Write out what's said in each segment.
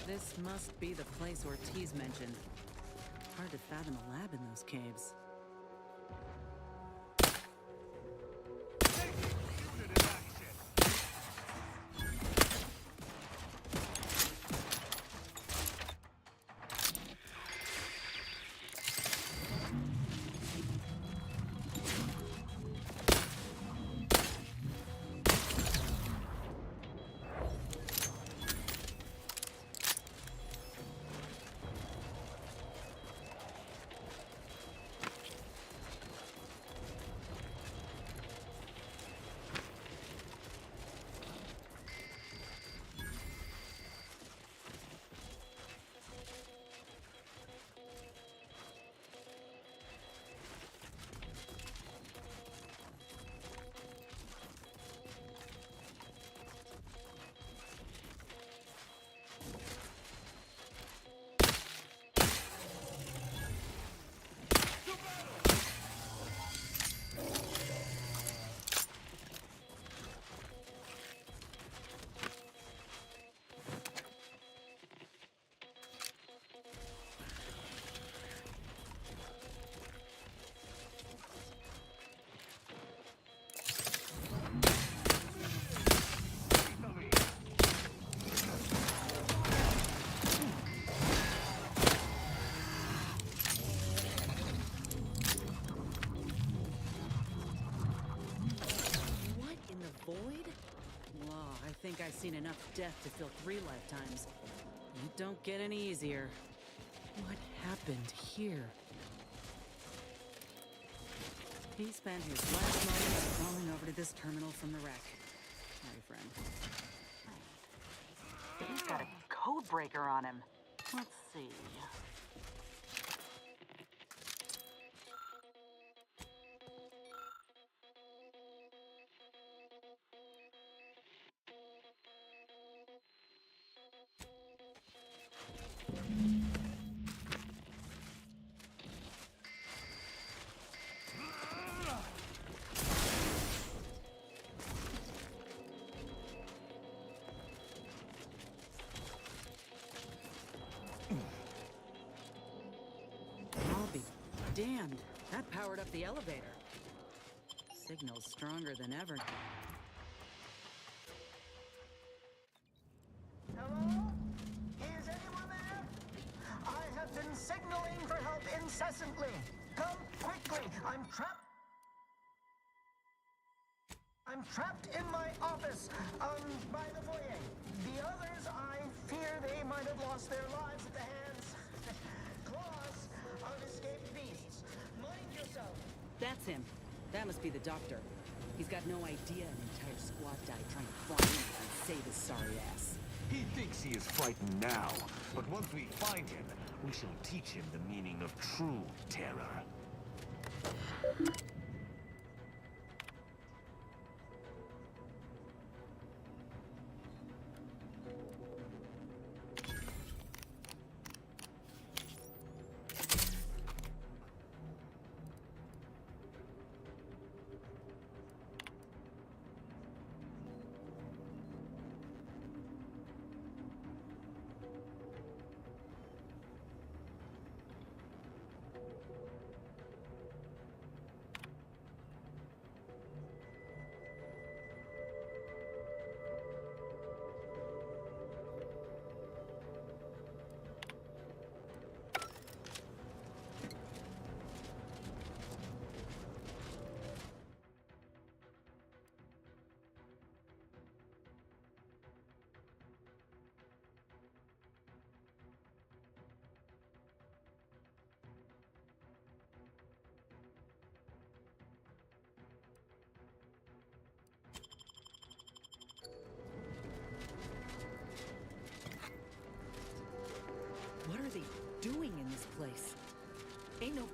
This must be the place Ortiz mentioned. Hard to fathom a lab in those caves. I think I've seen enough death to fill 3 lifetimes. You don't get any easier. What happened here? He spent his last moments crawling over to this terminal from the wreck. Sorry, friend. He's got a code breaker on him. Let's see. Damned, that powered up the elevator. Signal's stronger than ever. Hello? Is anyone there? I have been signaling for help incessantly. Come quickly. I'm trapped in my office, by the foyer. The others, I fear they might have lost their lives at the hands claws of escaped beasts. Mind yourself. That's him. That must be the doctor. He's got no idea an entire squad died trying to fly in and save his sorry ass. He thinks he is frightened now, but once we find him, we shall teach him the meaning of true terror.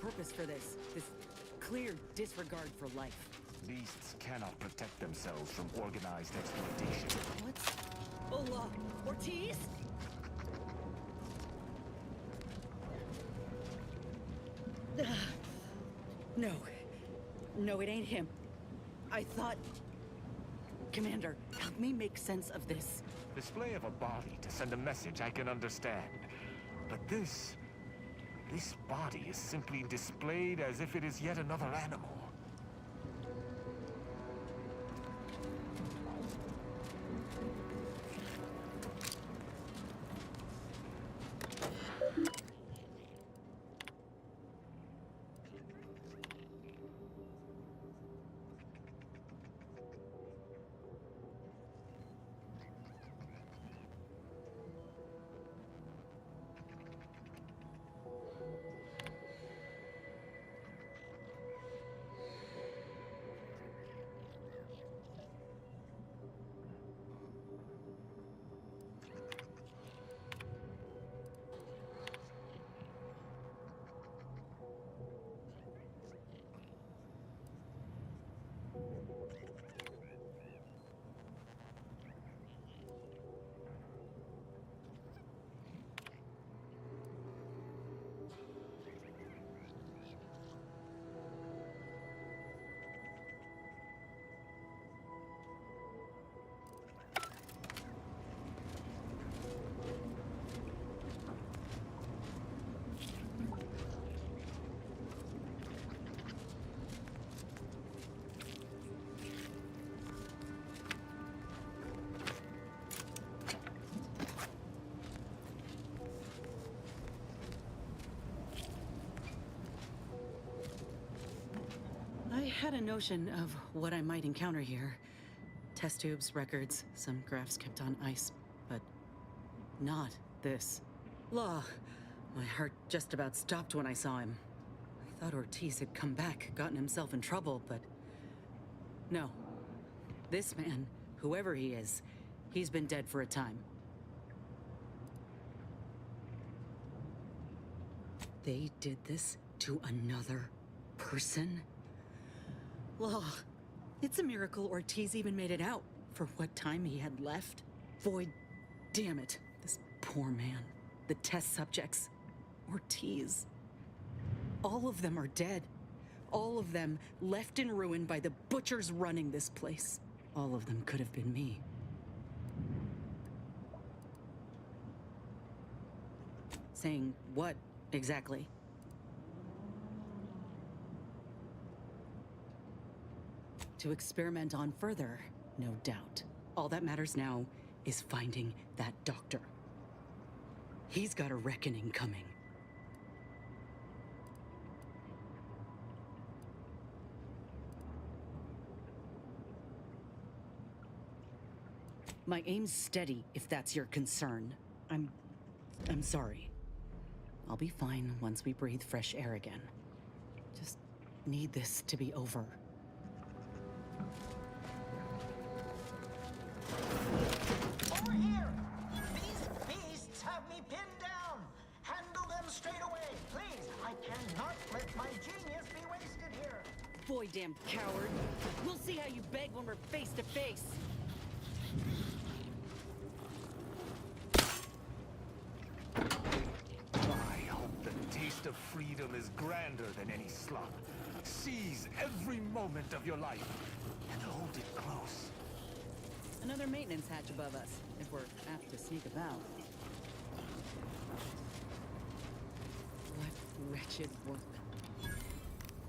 purpose for this clear disregard for life. Beasts cannot protect themselves from organized exploitation. What's... Hola, Ortiz? No. No, it ain't him. I thought... Commander, help me make sense of this. Display of a body to send a message I can understand. But this body is simply displayed as if it is yet another animal. I had a notion of what I might encounter here. Test tubes, records, some graphs kept on ice, but not this. Law. My heart just about stopped when I saw him. I thought Ortiz had come back, gotten himself in trouble, but no. This man, whoever he is, he's been dead for a time. They did this to another person? Law, it's a miracle Ortiz even made it out for what time he had left. Void, damn it, this poor man. The test subjects, Ortiz. All of them are dead. All of them left in ruin by the butchers running this place. All of them could have been me. Saying what exactly? To experiment on further, no doubt. All that matters now is finding that doctor. He's got a reckoning coming. My aim's steady, if that's your concern. I'm sorry. I'll be fine once we breathe fresh air again. Just need this to be over. Over here! These beasts have me pinned down! Handle them straight away, please! I cannot let my genius be wasted here! Boy, damn coward. We'll see how you beg when we're face to face. I hope the taste of freedom is grander than any slum. Seize every moment of your life and hold it close. Another maintenance hatch above us, if we're apt to sneak about. What wretched work.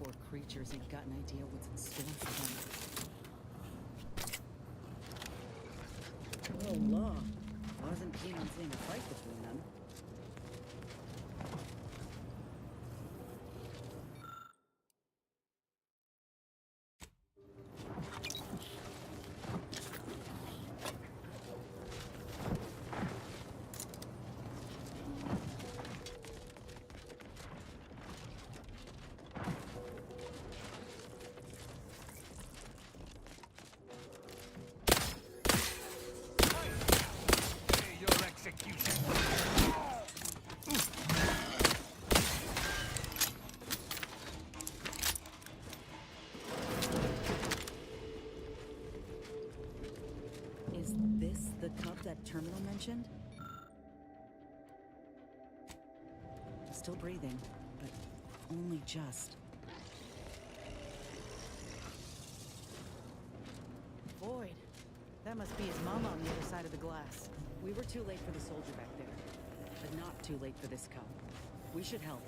Poor creatures ain't got an idea what's in store for them. Oh, law. Wasn't keen on seeing a fight between them. Your execution. The cup that Terminal mentioned? Still breathing, but only just. Void. That must be his mama on the other side of the glass. We were too late for the soldier back there, but not too late for this cup. We should help.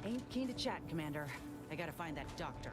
Ain't keen to chat, Commander. I gotta find that doctor.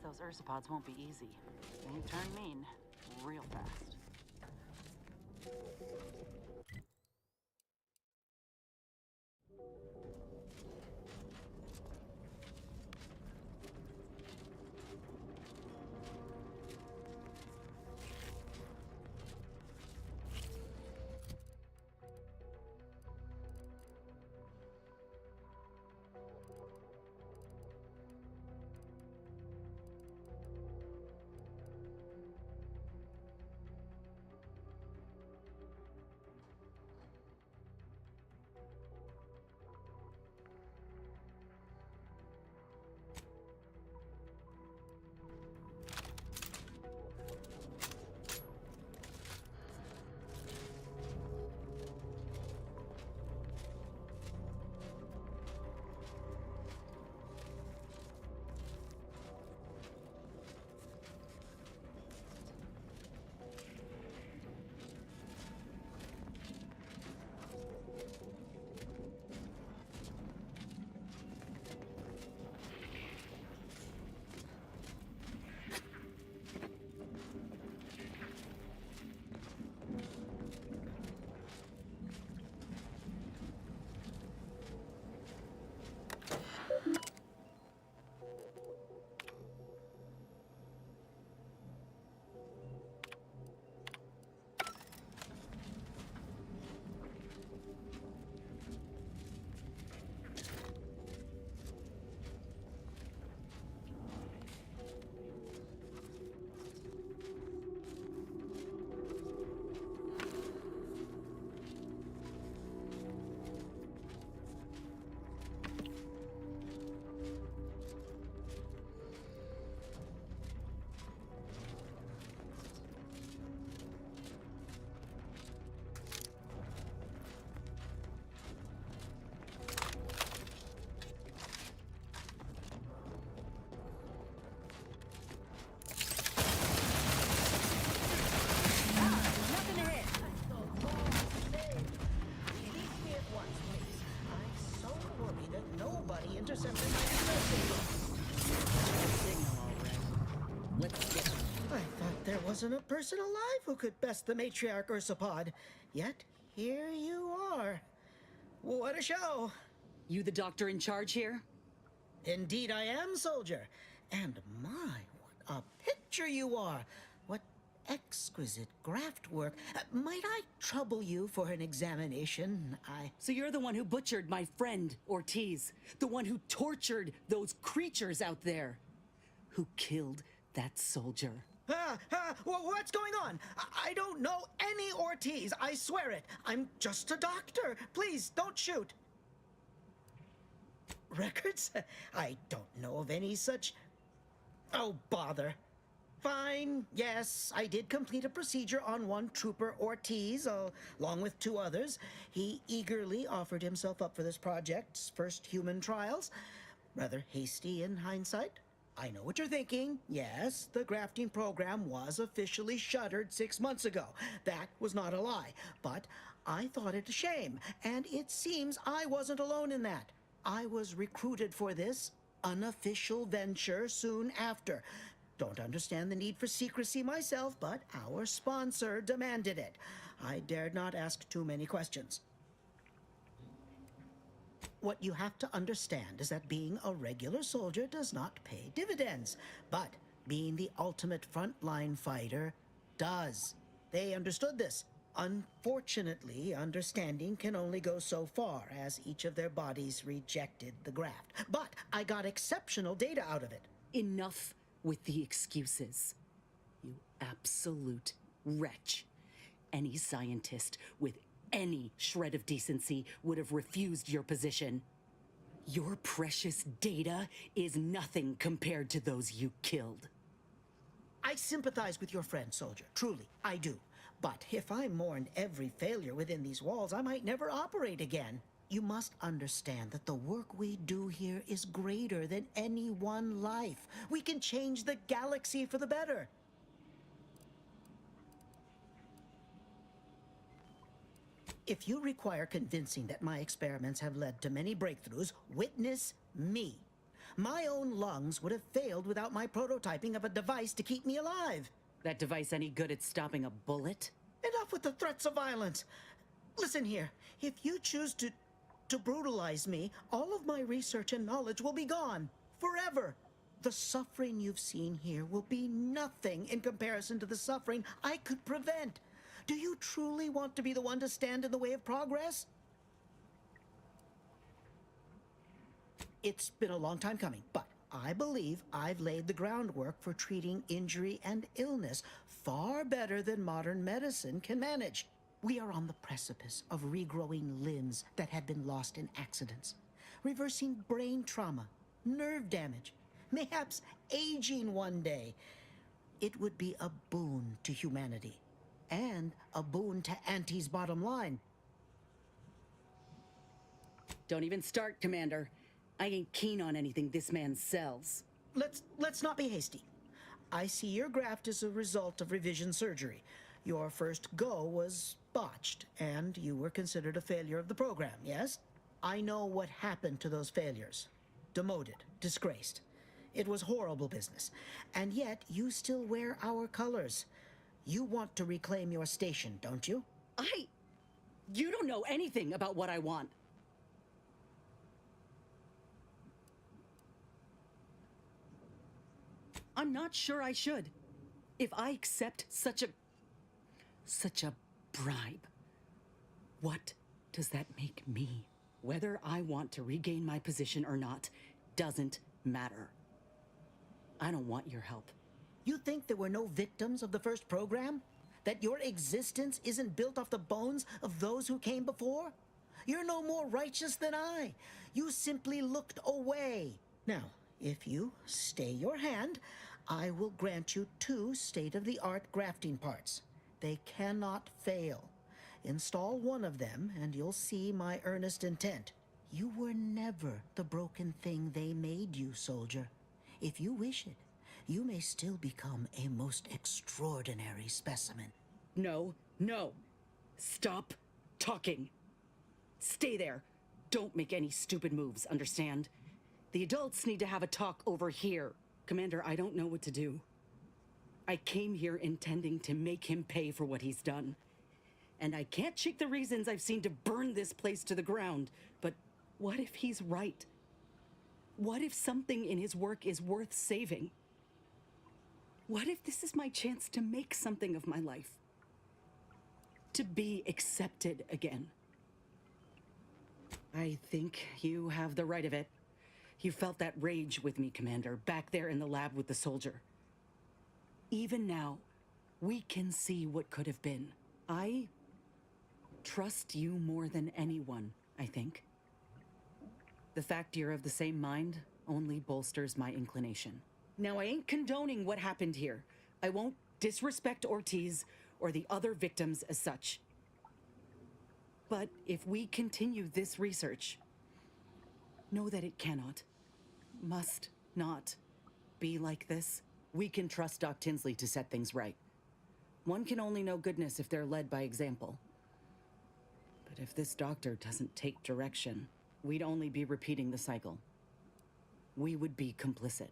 Those ursopods won't be easy. They turn mean real fast. Wasn't a person alive who could best the matriarch ursopod. Yet, here you are. What a show. You the doctor in charge here? Indeed I am, soldier. And my, what a picture you are! What exquisite graft work. Might I trouble you for an examination? So you're the one who butchered my friend, Ortiz. The one who tortured those creatures out there. Who killed that soldier. What's going on? I don't know any Ortiz, I swear it. I'm just a doctor. Please, don't shoot. Records? I don't know of any such... Oh, bother. Fine, yes, I did complete a procedure on one Trooper Ortiz, along with 2 others. He eagerly offered himself up for this project's first human trials. Rather hasty in hindsight. I know what you're thinking. Yes, the grafting program was officially shuttered 6 months ago. That was not a lie. But I thought it a shame, and it seems I wasn't alone in that. I was recruited for this unofficial venture soon after. Don't understand the need for secrecy myself, but our sponsor demanded it. I dared not ask too many questions. What you have to understand is that being a regular soldier does not pay dividends, but being the ultimate frontline fighter does. They understood this. Unfortunately, understanding can only go so far, as each of their bodies rejected the graft. But I got exceptional data out of it. Enough with the excuses. You absolute wretch. Any scientist with any shred of decency would have refused your position. Your precious data is nothing compared to those you killed. I sympathize with your friend, soldier. Truly, I do. But if I mourned every failure within these walls, I might never operate again. You must understand that the work we do here is greater than any one life. We can change the galaxy for the better. If you require convincing that my experiments have led to many breakthroughs, witness me. My own lungs would have failed without my prototyping of a device to keep me alive. That device any good at stopping a bullet? Enough with the threats of violence. Listen here, if you choose to brutalize me, all of my research and knowledge will be gone. Forever. The suffering you've seen here will be nothing in comparison to the suffering I could prevent. Do you truly want to be the one to stand in the way of progress? It's been a long time coming, but I believe I've laid the groundwork for treating injury and illness far better than modern medicine can manage. We are on the precipice of regrowing limbs that had been lost in accidents, reversing brain trauma, nerve damage, mayhaps aging one day. It would be a boon to humanity, and a boon to Auntie's bottom line. Don't even start, Commander. I ain't keen on anything this man sells. Let's not be hasty. I see your graft is a result of revision surgery. Your first go was botched, and you were considered a failure of the program, yes? I know what happened to those failures. Demoted, disgraced. It was horrible business. And yet, you still wear our colors. You want to reclaim your station, don't you? You don't know anything about what I want. I'm not sure I should. If I accept such a bribe, what does that make me? Whether I want to regain my position or not doesn't matter. I don't want your help. You think there were no victims of the first program? That your existence isn't built off the bones of those who came before? You're no more righteous than I. You simply looked away. Now, if you stay your hand, I will grant you 2 state-of-the-art grafting parts. They cannot fail. Install one of them, and you'll see my earnest intent. You were never the broken thing they made you, soldier. If you wish it, you may still become a most extraordinary specimen. No. Stop talking. Stay there. Don't make any stupid moves, understand? The adults need to have a talk over here. Commander, I don't know what to do. I came here intending to make him pay for what he's done. And I can't shake the reasons I've seen to burn this place to the ground. But what if he's right? What if something in his work is worth saving? What if this is my chance to make something of my life? To be accepted again? I think you have the right of it. You felt that rage with me, Commander, back there in the lab with the soldier. Even now, we can see what could have been. I trust you more than anyone, I think. The fact you're of the same mind only bolsters my inclination. Now, I ain't condoning what happened here. I won't disrespect Ortiz or the other victims as such. But if we continue this research, know that it cannot, must not be like this. We can trust Doc Tinsley to set things right. One can only know goodness if they're led by example. But if this doctor doesn't take direction, we'd only be repeating the cycle. We would be complicit.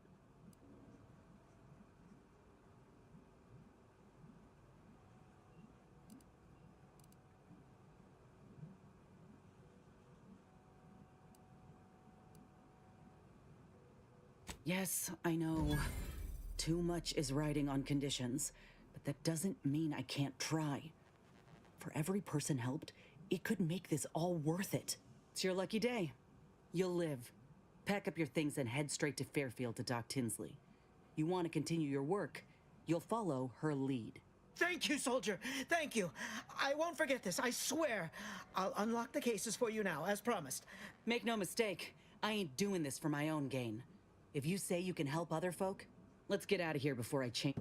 Yes, I know. Too much is riding on conditions, but that doesn't mean I can't try. For every person helped, it could make this all worth it. It's your lucky day. You'll live. Pack up your things and head straight to Fairfield to Doc Tinsley. You want to continue your work, you'll follow her lead. Thank you, soldier. Thank you. I won't forget this, I swear. I'll unlock the cases for you now, as promised. Make no mistake, I ain't doing this for my own gain. If you say you can help other folk, let's get out of here before I change.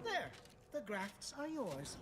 There, the grafts are yours.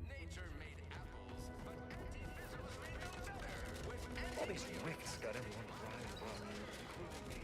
Nature made apples, but empty vessels made no better. All these wicks got everyone crying about me, including me.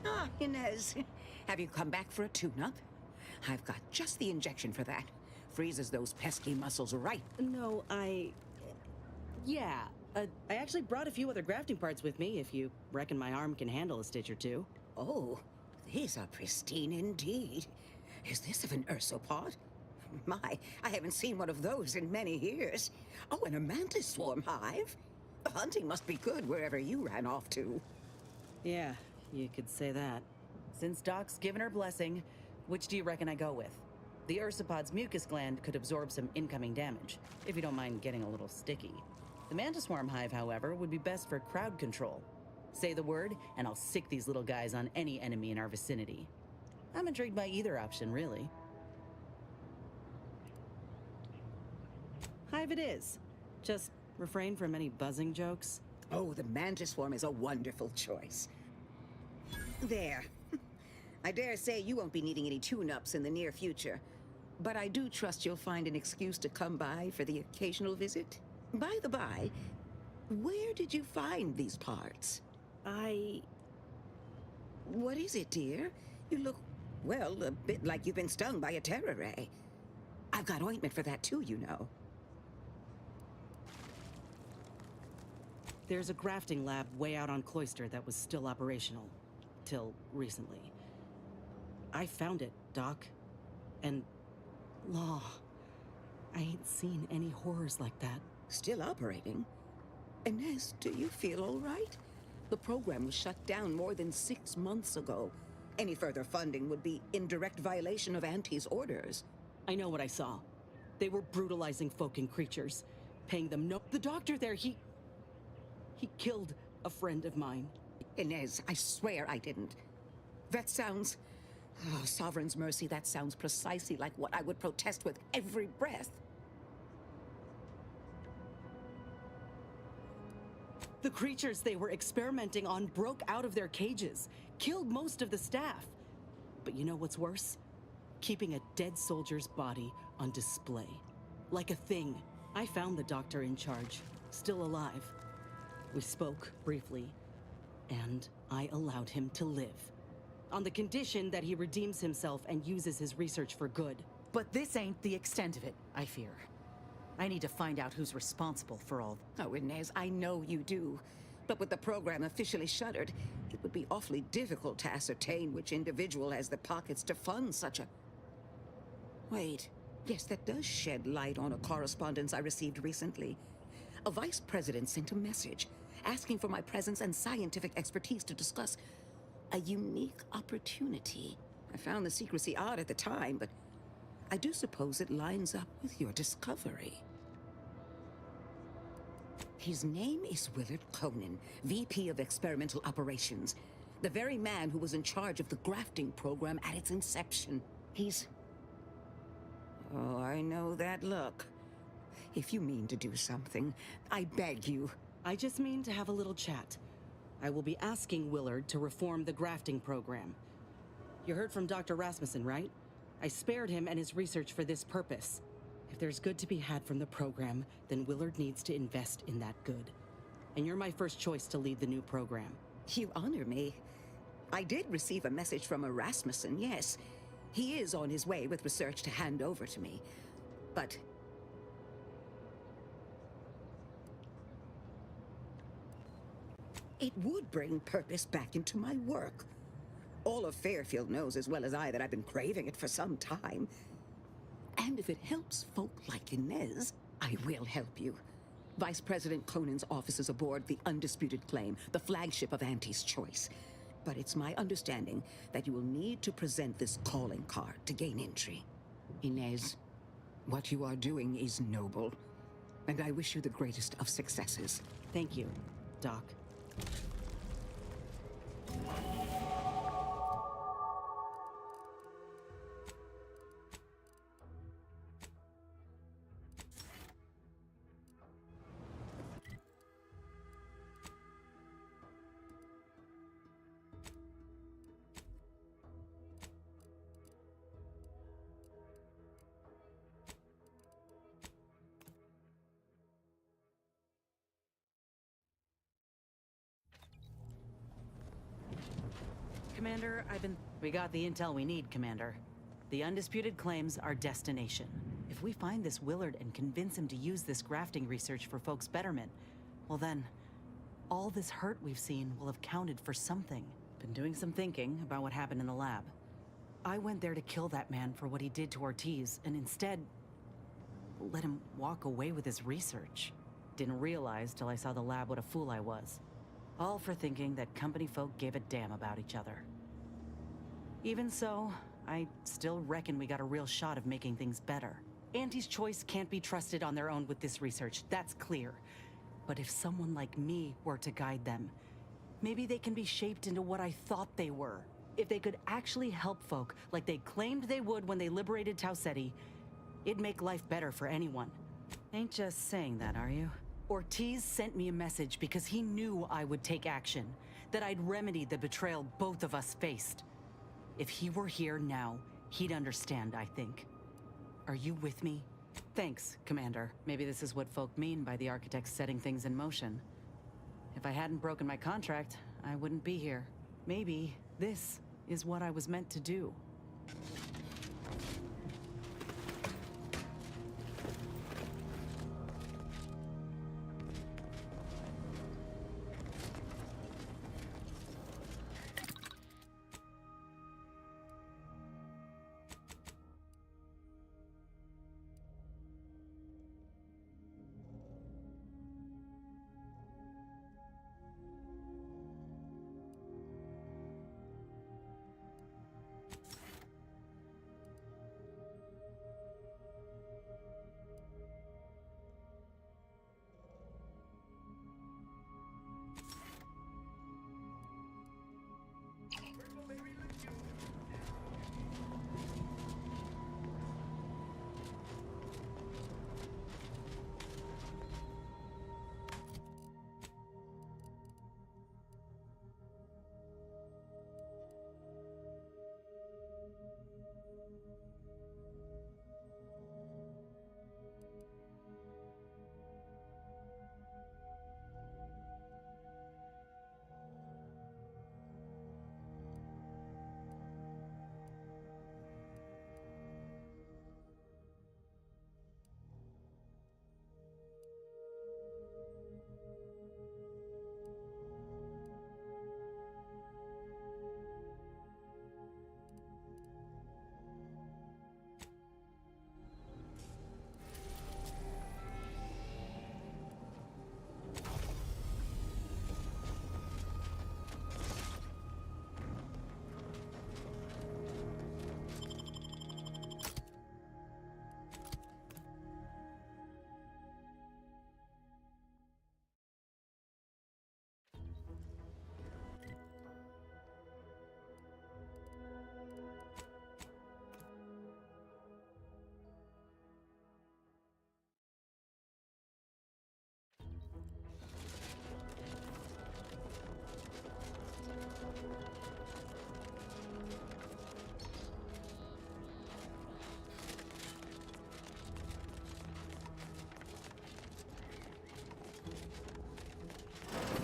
Ah, Inez, have you come back for a tune-up? I've got just the injection for that. Freezes those pesky muscles right. No, yeah. I actually brought a few other grafting parts with me, if you reckon my arm can handle a stitch or two. Oh, these are pristine indeed. Is this of an ursopod? My, I haven't seen one of those in many years. Oh, and a mantis swarm hive. The hunting must be good wherever you ran off to. Yeah, you could say that. Since Doc's given her blessing, which do you reckon I go with? The ursopod's mucus gland could absorb some incoming damage, if you don't mind getting a little sticky. The mantis swarm hive, however, would be best for crowd control. Say the word, and I'll sick these little guys on any enemy in our vicinity. I'm intrigued by either option, really. Hive it is. Just refrain from any buzzing jokes. Oh, the mantis swarm is a wonderful choice. There. I dare say you won't be needing any tune-ups in the near future. But I do trust you'll find an excuse to come by for the occasional visit. By the by, where did you find these parts? What is it, dear? You look, well, a bit like you've been stung by a terror ray. I've got ointment for that too, you know. There's a grafting lab way out on Cloister that was still operational. Till recently. I found it, Doc. And... Law. I ain't seen any horrors like that. Still operating? Inez, do you feel all right? The program was shut down more than 6 months ago. Any further funding would be in direct violation of Auntie's orders. I know what I saw. They were brutalizing folk and creatures. Paying them no... The doctor there, he killed a friend of mine. Inez, I swear I didn't. That sounds... Oh, Sovereign's mercy, that sounds precisely like what I would protest with every breath. The creatures they were experimenting on broke out of their cages, killed most of the staff. But you know what's worse? Keeping a dead soldier's body on display. Like a thing. I found the doctor in charge, still alive. We spoke briefly, and I allowed him to live. On the condition that he redeems himself and uses his research for good. But this ain't the extent of it, I fear. I need to find out who's responsible for all. Oh, Inez, I know you do. But with the program officially shuttered, it would be awfully difficult to ascertain which individual has the pockets to fund such a... Wait. Yes, that does shed light on a correspondence I received recently. A vice president sent a message asking for my presence and scientific expertise to discuss a unique opportunity. I found the secrecy odd at the time, but I do suppose it lines up with your discovery. His name is Willard Conan, VP of Experimental Operations. The very man who was in charge of the grafting program at its inception. He's... Oh, I know that look. If you mean to do something, I beg you. I just mean to have a little chat. I will be asking Willard to reform the grafting program. You heard from Dr. Rasmussen, right? I spared him and his research for this purpose. If there's good to be had from the program, then Willard needs to invest in that good. And you're my first choice to lead the new program. You honor me. I did receive a message from a Rasmussen, yes. He is on his way with research to hand over to me. But... it would bring purpose back into my work. All of Fairfield knows as well as I that I've been craving it for some time. And if it helps folk like Inez, I will help you. Vice President Conan's office is aboard the Undisputed Claim, the flagship of Auntie's choice. But it's my understanding that you will need to present this calling card to gain entry. Inez, what you are doing is noble, and I wish you the greatest of successes. Thank you, Doc. Commander, We got the intel we need, Commander. The undisputed claims our destination. If we find this Willard and convince him to use this grafting research for folks' betterment, well then, all this hurt we've seen will have counted for something. Been doing some thinking about what happened in the lab. I went there to kill that man for what he did to Ortiz, and instead, let him walk away with his research. Didn't realize till I saw the lab what a fool I was. All for thinking that company folk gave a damn about each other. Even so, I still reckon we got a real shot of making things better. Auntie's choice can't be trusted on their own with this research, that's clear. But if someone like me were to guide them, maybe they can be shaped into what I thought they were. If they could actually help folk like they claimed they would when they liberated Tau Ceti, it'd make life better for anyone. Ain't just saying that, are you? Ortiz sent me a message because he knew I would take action, that I'd remedy the betrayal both of us faced. If he were here now, he'd understand, I think. Are you with me? Thanks, Commander. Maybe this is what folk mean by the architects setting things in motion. If I hadn't broken my contract, I wouldn't be here. Maybe this is what I was meant to do.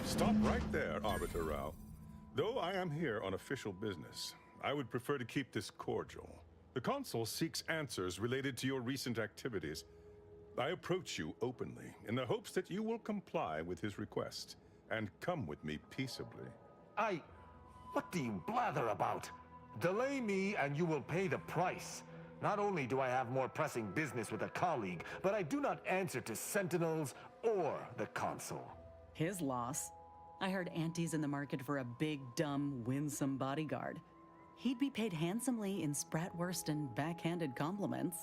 Stop right there, Arbiter Rao. Though I am here on official business, I would prefer to keep this cordial. The Consul seeks answers related to your recent activities. I approach you openly in the hopes that you will comply with his request and come with me peaceably. What do you blather about? Delay me and you will pay the price. Not only do I have more pressing business with a colleague, but I do not answer to sentinels or the Consul. His loss. I heard Auntie's in the market for a big, dumb, winsome bodyguard. He'd be paid handsomely in spratwurst and backhanded compliments.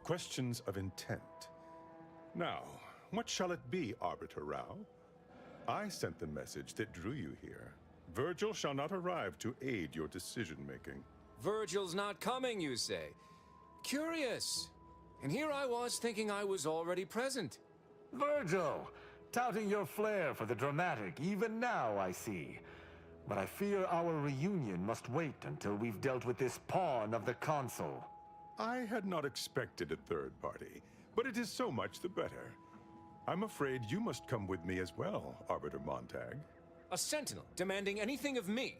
Questions of intent. Now, what shall it be, Arbiter Rao? I sent the message that drew you here. Virgil shall not arrive to aid your decision-making. Virgil's not coming, you say? Curious. And here I was thinking I was already present. Virgil, touting your flair for the dramatic, even now I see. But I fear our reunion must wait until we've dealt with this pawn of the Consul. I had not expected a third party, but it is so much the better. I'm afraid you must come with me as well, Arbiter Montag. A sentinel demanding anything of me?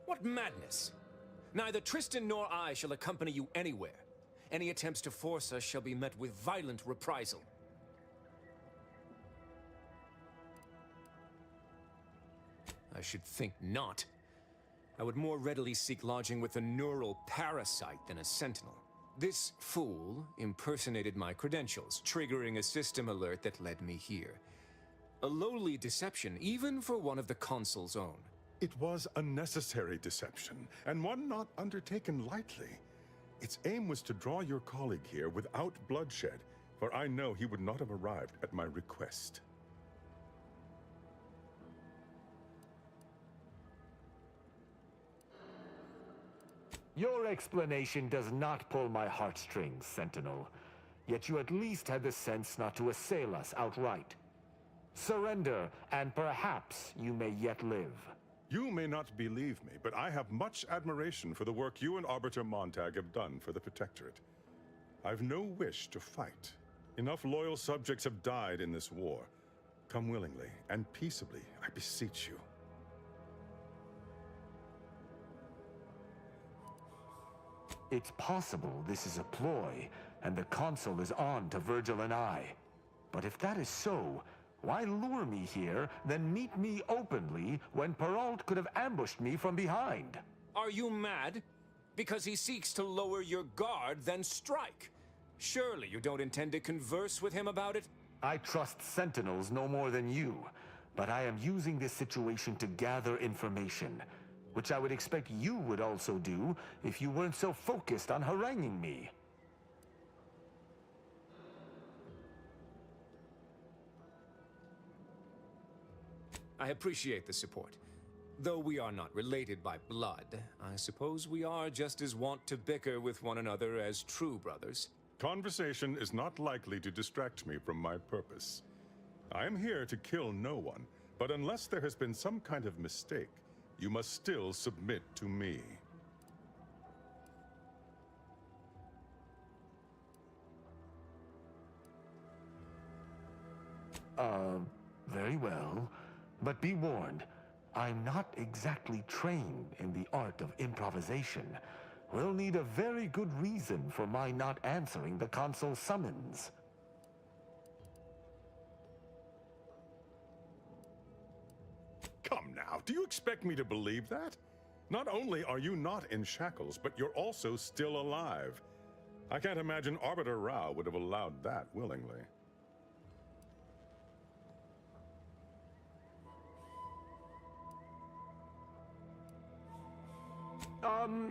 What madness! Neither Tristan nor I shall accompany you anywhere. Any attempts to force us shall be met with violent reprisal. I should think not. I would more readily seek lodging with a neural parasite than a sentinel. This fool impersonated my credentials, triggering a system alert that led me here. A lowly deception, even for one of the Consul's own. It was a necessary deception, and one not undertaken lightly. Its aim was to draw your colleague here without bloodshed, for I know he would not have arrived at my request. Your explanation does not pull my heartstrings, Sentinel. Yet you at least had the sense not to assail us outright. Surrender, and perhaps you may yet live. You may not believe me, but I have much admiration for the work you and Arbiter Montag have done for the Protectorate. I've no wish to fight. Enough loyal subjects have died in this war. Come willingly and peaceably, I beseech you. It's possible this is a ploy, and the Consul is on to Virgil and I. But if that is so, why lure me here, then meet me openly when Perrault could have ambushed me from behind? Are you mad? Because he seeks to lower your guard, then strike. Surely you don't intend to converse with him about it? I trust Sentinels no more than you, but I am using this situation to gather information, which I would expect you would also do if you weren't so focused on haranguing me. I appreciate the support. Though we are not related by blood, I suppose we are just as wont to bicker with one another as true brothers. Conversation is not likely to distract me from my purpose. I am here to kill no one, but unless there has been some kind of mistake, you must still submit to me. Very well. But be warned, I'm not exactly trained in the art of improvisation. We'll need a very good reason for my not answering the Consul's summons. Come now, do you expect me to believe that? Not only are you not in shackles, but you're also still alive. I can't imagine Arbiter Rao would have allowed that willingly.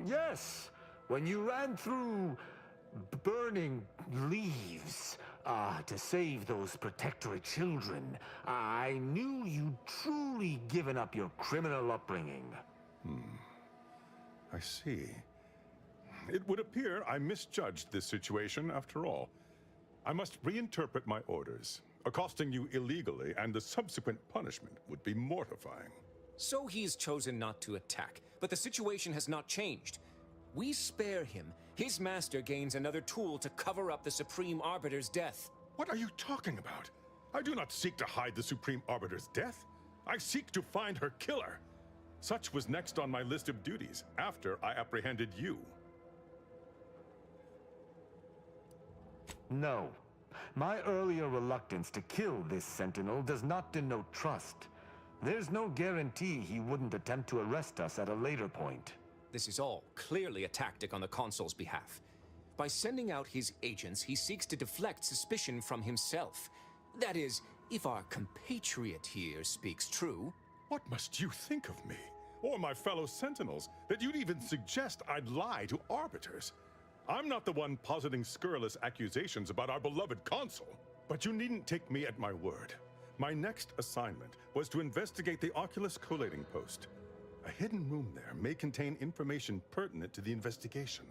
Yes. When you ran through burning leaves to save those Protectorate children, I knew you'd truly given up your criminal upbringing. I see. It would appear I misjudged this situation after all. I must reinterpret my orders. Accosting you illegally and the subsequent punishment would be mortifying. So he's chosen not to attack, but the situation has not changed. We spare him. His master gains another tool to cover up the Supreme Arbiter's death. What are you talking about? I do not seek to hide the Supreme Arbiter's death. I seek to find her killer. Such was next on my list of duties after I apprehended you. No. My earlier reluctance to kill this Sentinel does not denote trust. There's no guarantee he wouldn't attempt to arrest us at a later point. This is all clearly a tactic on the Consul's behalf. By sending out his agents, he seeks to deflect suspicion from himself. That is, if our compatriot here speaks true. What must you think of me, or my fellow Sentinels, that you'd even suggest I'd lie to arbiters? I'm not the one positing scurrilous accusations about our beloved Consul. But you needn't take me at my word. My next assignment was to investigate the Oculus collating post. A hidden room there may contain information pertinent to the investigation.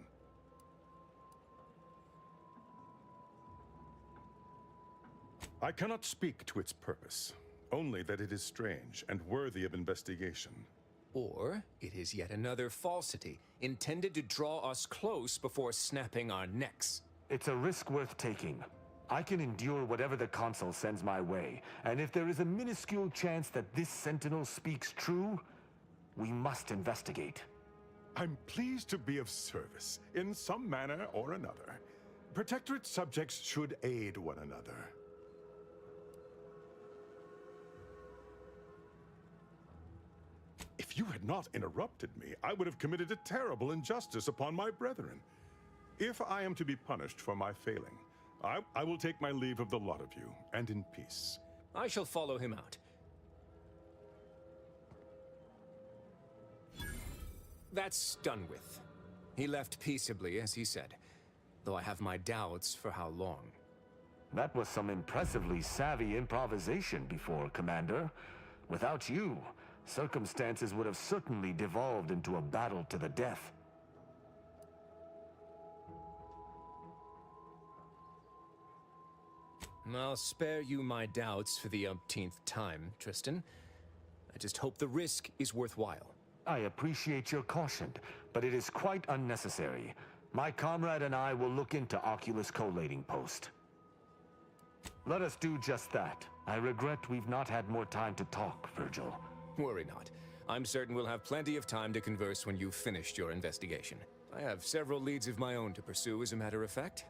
I cannot speak to its purpose, only that it is strange and worthy of investigation. Or it is yet another falsity, intended to draw us close before snapping our necks. It's a risk worth taking. I can endure whatever the Consul sends my way, and if there is a minuscule chance that this Sentinel speaks true, we must investigate. I'm pleased to be of service, in some manner or another. Protectorate subjects should aid one another. If you had not interrupted me, I would have committed a terrible injustice upon my brethren. If I am to be punished for my failing, I will take my leave of the lot of you, and in peace. I shall follow him out. That's done with. He left peaceably, as he said, though I have my doubts for how long. That was some impressively savvy improvisation before, Commander. Without you, circumstances would have certainly devolved into a battle to the death. I'll spare you my doubts for the umpteenth time, Tristan. I just hope the risk is worthwhile. I appreciate your caution, but it is quite unnecessary. My comrade and I will look into Oculus collating post. Let us do just that. I regret we've not had more time to talk, Virgil. Worry not. I'm certain we'll have plenty of time to converse when you've finished your investigation. I have several leads of my own to pursue, as a matter of fact.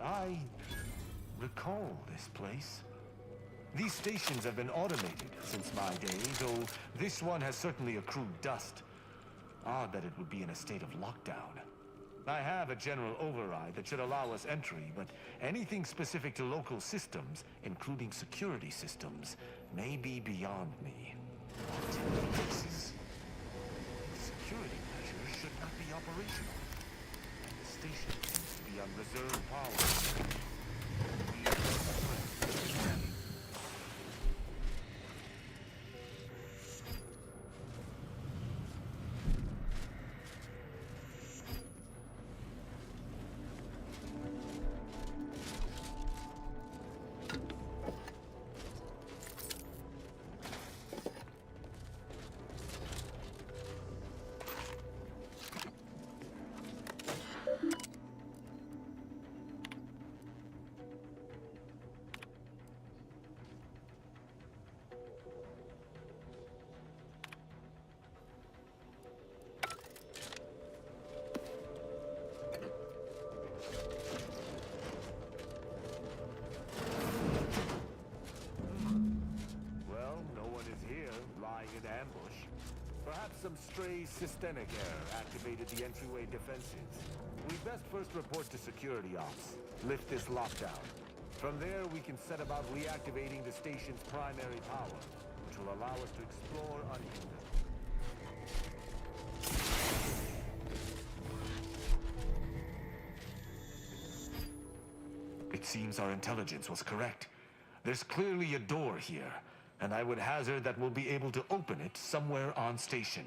I recall this place. These stations have been automated since my day, though this one has certainly accrued dust. Odd that it would be in a state of lockdown. I have a general override that should allow us entry, but anything specific to local systems, including security systems, may be beyond me. Cases. Security measures should not be operational. And the station seems to be on reserve power. Some stray systemic error activated the entryway defenses. We best first report to security ops. Lift this lockdown. From there, we can set about reactivating the station's primary power, which will allow us to explore unhindered. It seems our intelligence was correct. There's clearly a door here, and I would hazard that we'll be able to open it somewhere on station.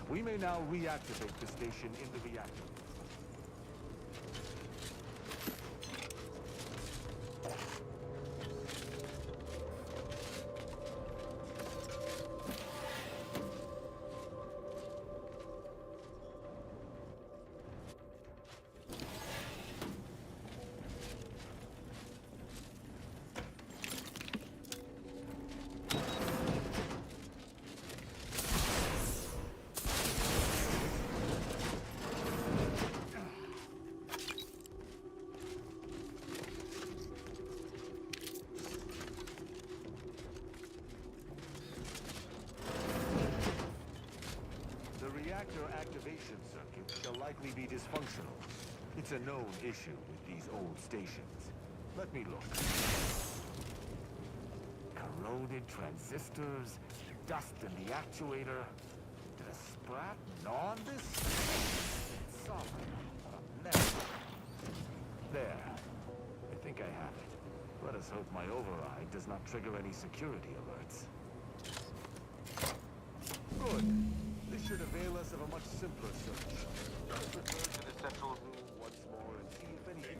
We may now reactivate the station in the reactor. Reactor activation circuit shall likely be dysfunctional. It's a known issue with these old stations. Let me look. Corroded transistors, dust in the actuator. Did a sprat gnaw on this? It's solid. What a mess. There. I think I have it. Let us hope my override does not trigger any security alerts. Good. This should avail us of a much simpler search. Let's return to the central room once more and see if anything...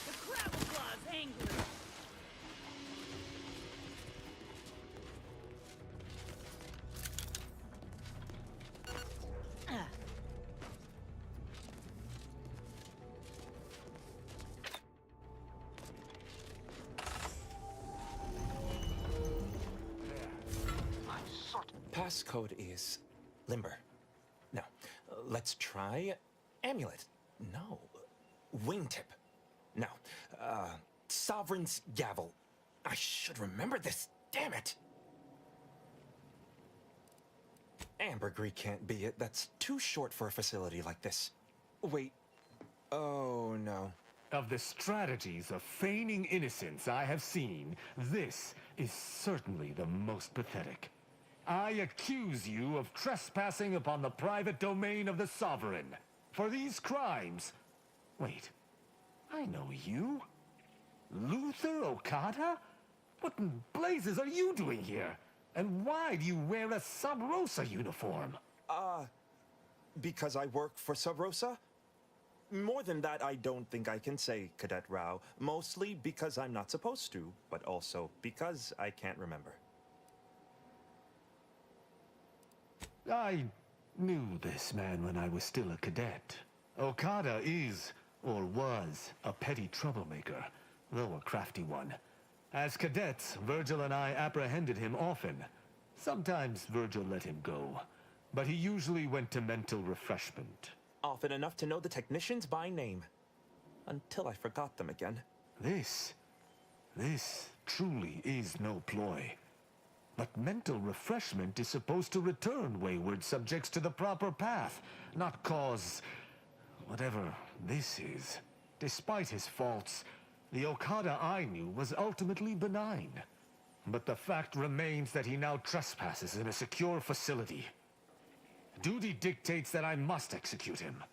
The Crabble Claw's angry. Passcode is limber. No. Let's try amulet. No. Wingtip. No. Sovereign's gavel. I should remember this. Damn it. Ambergris can't be it. That's too short for a facility like this. Wait. Oh, no. Of the strategies of feigning innocence I have seen, this is certainly the most pathetic. I accuse you of trespassing upon the private domain of the Sovereign. For these crimes... Wait, I know you. Luther Okada? What in blazes are you doing here? And why do you wear a Sub Rosa uniform? Because I work for Sub Rosa? More than that, I don't think I can say, Cadet Rao. Mostly because I'm not supposed to, but also because I can't remember. I knew this man when I was still a cadet. Okada is, or was, a petty troublemaker, though a crafty one. As cadets, Virgil and I apprehended him often. Sometimes Virgil let him go, but he usually went to mental refreshment. Often enough to know the technicians by name. Until I forgot them again. This truly is no ploy. But mental refreshment is supposed to return wayward subjects to the proper path, not cause... whatever this is. Despite his faults, the Okada I knew was ultimately benign. But the fact remains that he now trespasses in a secure facility. Duty dictates that I must execute him.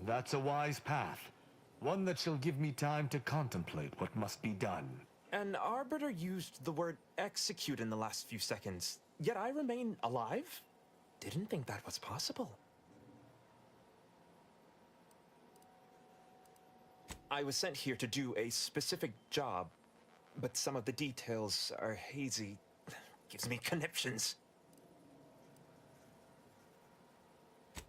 That's a wise path. One that shall give me time to contemplate what must be done. An arbiter used the word execute in the last few seconds, yet I remain alive? Didn't think that was possible. I was sent here to do a specific job, but some of the details are hazy. Gives me conniptions.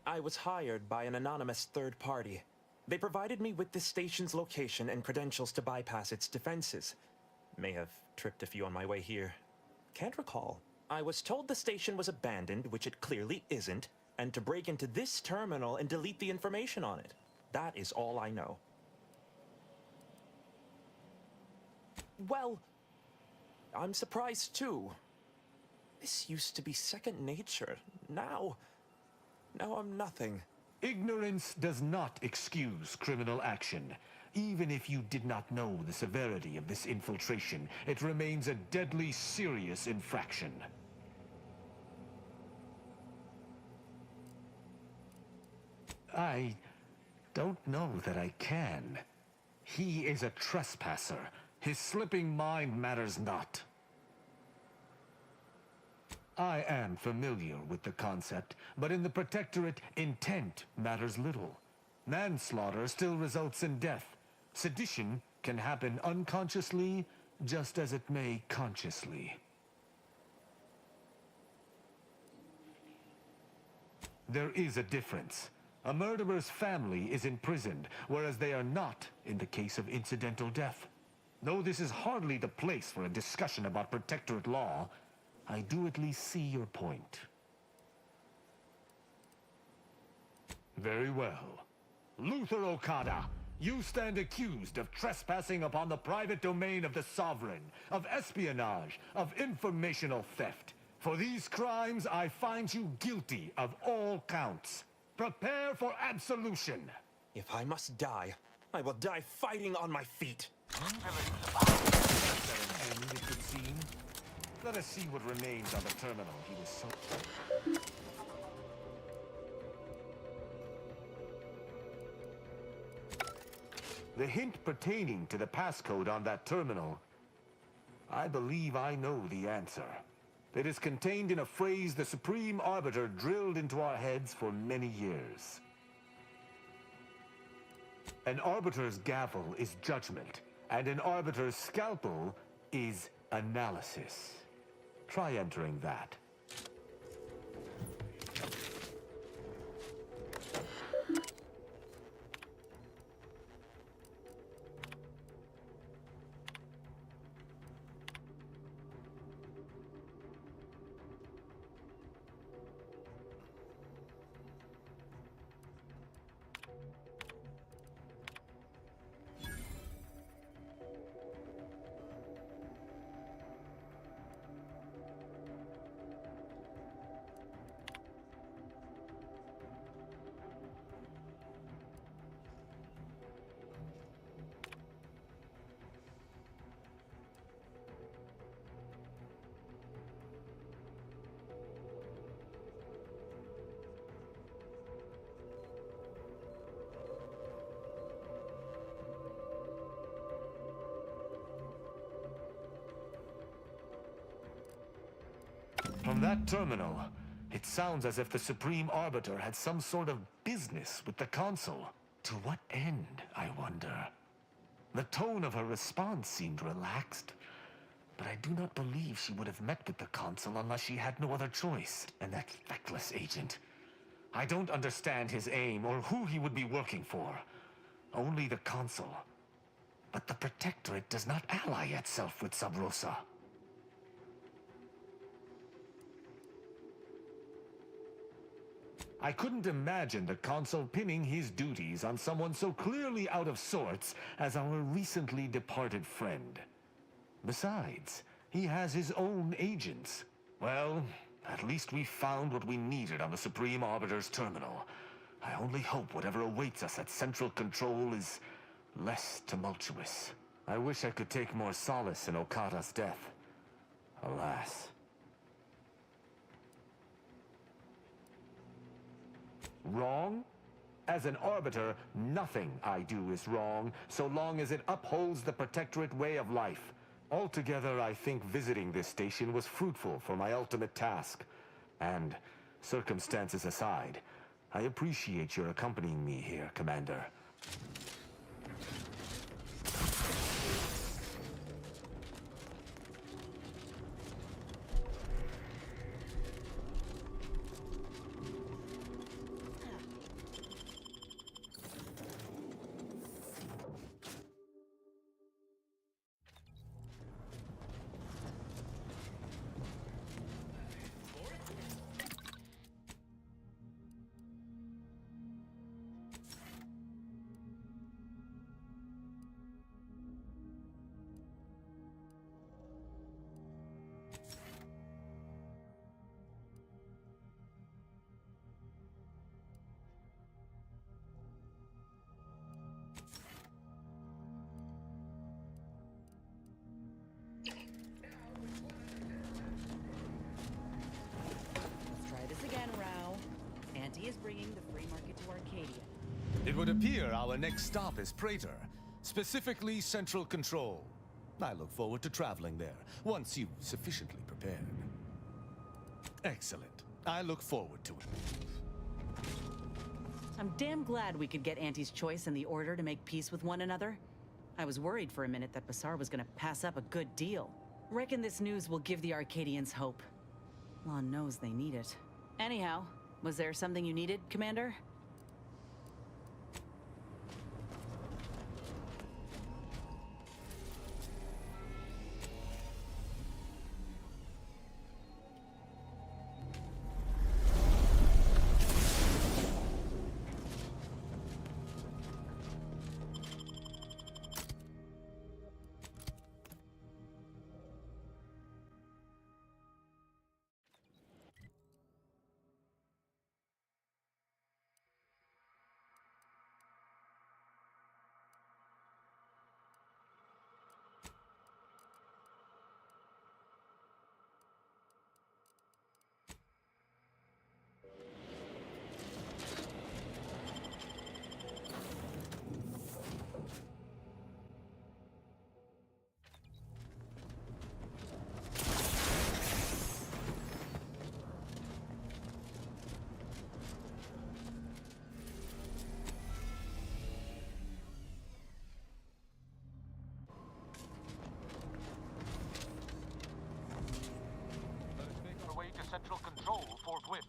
I was hired by an anonymous third party. They provided me with the station's location and credentials to bypass its defenses. May have tripped a few on my way here. Can't recall. I was told the station was abandoned, which it clearly isn't, and to break into this terminal and delete the information on it. That is all I know. Well, I'm surprised too. This used to be second nature. Now I'm nothing. Ignorance does not excuse criminal action. Even if you did not know the severity of this infiltration, it remains a deadly serious infraction. I Don't know that I can. He is a trespasser. His slipping mind matters not. I am familiar with the concept, but in the Protectorate, intent matters little. Manslaughter still results in death. Sedition can happen unconsciously, just as it may consciously. There is a difference. A murderer's family is imprisoned, whereas they are not in the case of incidental death. Though this is hardly the place for a discussion about Protectorate law, I do at least see your point. Very well. Luther Okada, you stand accused of trespassing upon the private domain of the Sovereign, of espionage, of informational theft. For these crimes, I find you guilty of all counts. Prepare for absolution. If I must die, I will die fighting on my feet. Is that an end, it would seem? Let us see what remains on the terminal. He was so... The hint pertaining to the passcode on that terminal, I believe I know the answer. It is contained in a phrase the Supreme Arbiter drilled into our heads for many years. An Arbiter's gavel is judgment, and an Arbiter's scalpel is analysis. Try entering that. From that terminal, it sounds as if the Supreme Arbiter had some sort of business with the Consul. To what end, I wonder? The tone of her response seemed relaxed, but I do not believe she would have met with the Consul unless she had no other choice. And that feckless agent. I don't understand his aim or who he would be working for. Only the Consul. But the Protectorate does not ally itself with Sub Rosa. I couldn't imagine the Consul pinning his duties on someone so clearly out of sorts as our recently departed friend. Besides, he has his own agents. Well, at least we found what we needed on the Supreme Arbiter's terminal. I only hope whatever awaits us at Central Control is less tumultuous. I wish I could take more solace in Okada's death. Alas. Wrong? As an arbiter, nothing I do is wrong, so long as it upholds the Protectorate way of life. Altogether, I think visiting this station was fruitful for my ultimate task. And, circumstances aside, I appreciate your accompanying me here, Commander. It would appear our next stop is Praetor, specifically Central Control. I look forward to traveling there, once you've sufficiently prepared. Excellent. I look forward to it. I'm damn glad we could get Auntie's choice and the Order to make peace with one another. I was worried for a minute that Basar was gonna pass up a good deal. Reckon this news will give the Arcadians hope. Law knows they need it. Anyhow, was there something you needed, Commander? Central Control forthwith.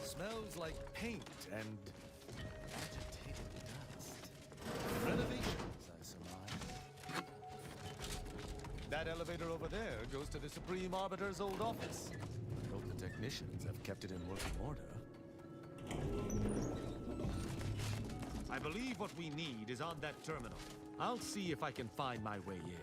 Smells like paint and agitated dust. Renovations, I surmise. That elevator over there goes to the Supreme Arbiter's old office. I hope the technicians have kept it in working order. I believe what we need is on that terminal. I'll see if I can find my way in.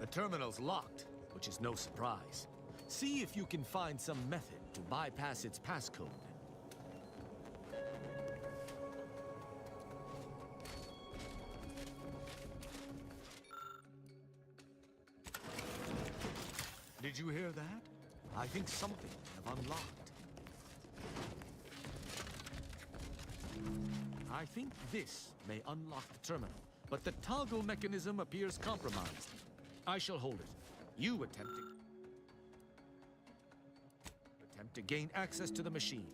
The terminal's locked, which is no surprise. See if you can find some method to bypass its passcode. Did you hear that? I think something may have unlocked. I think this may unlock the terminal, but the toggle mechanism appears compromised. I shall hold it. You attempt to gain access to the machine.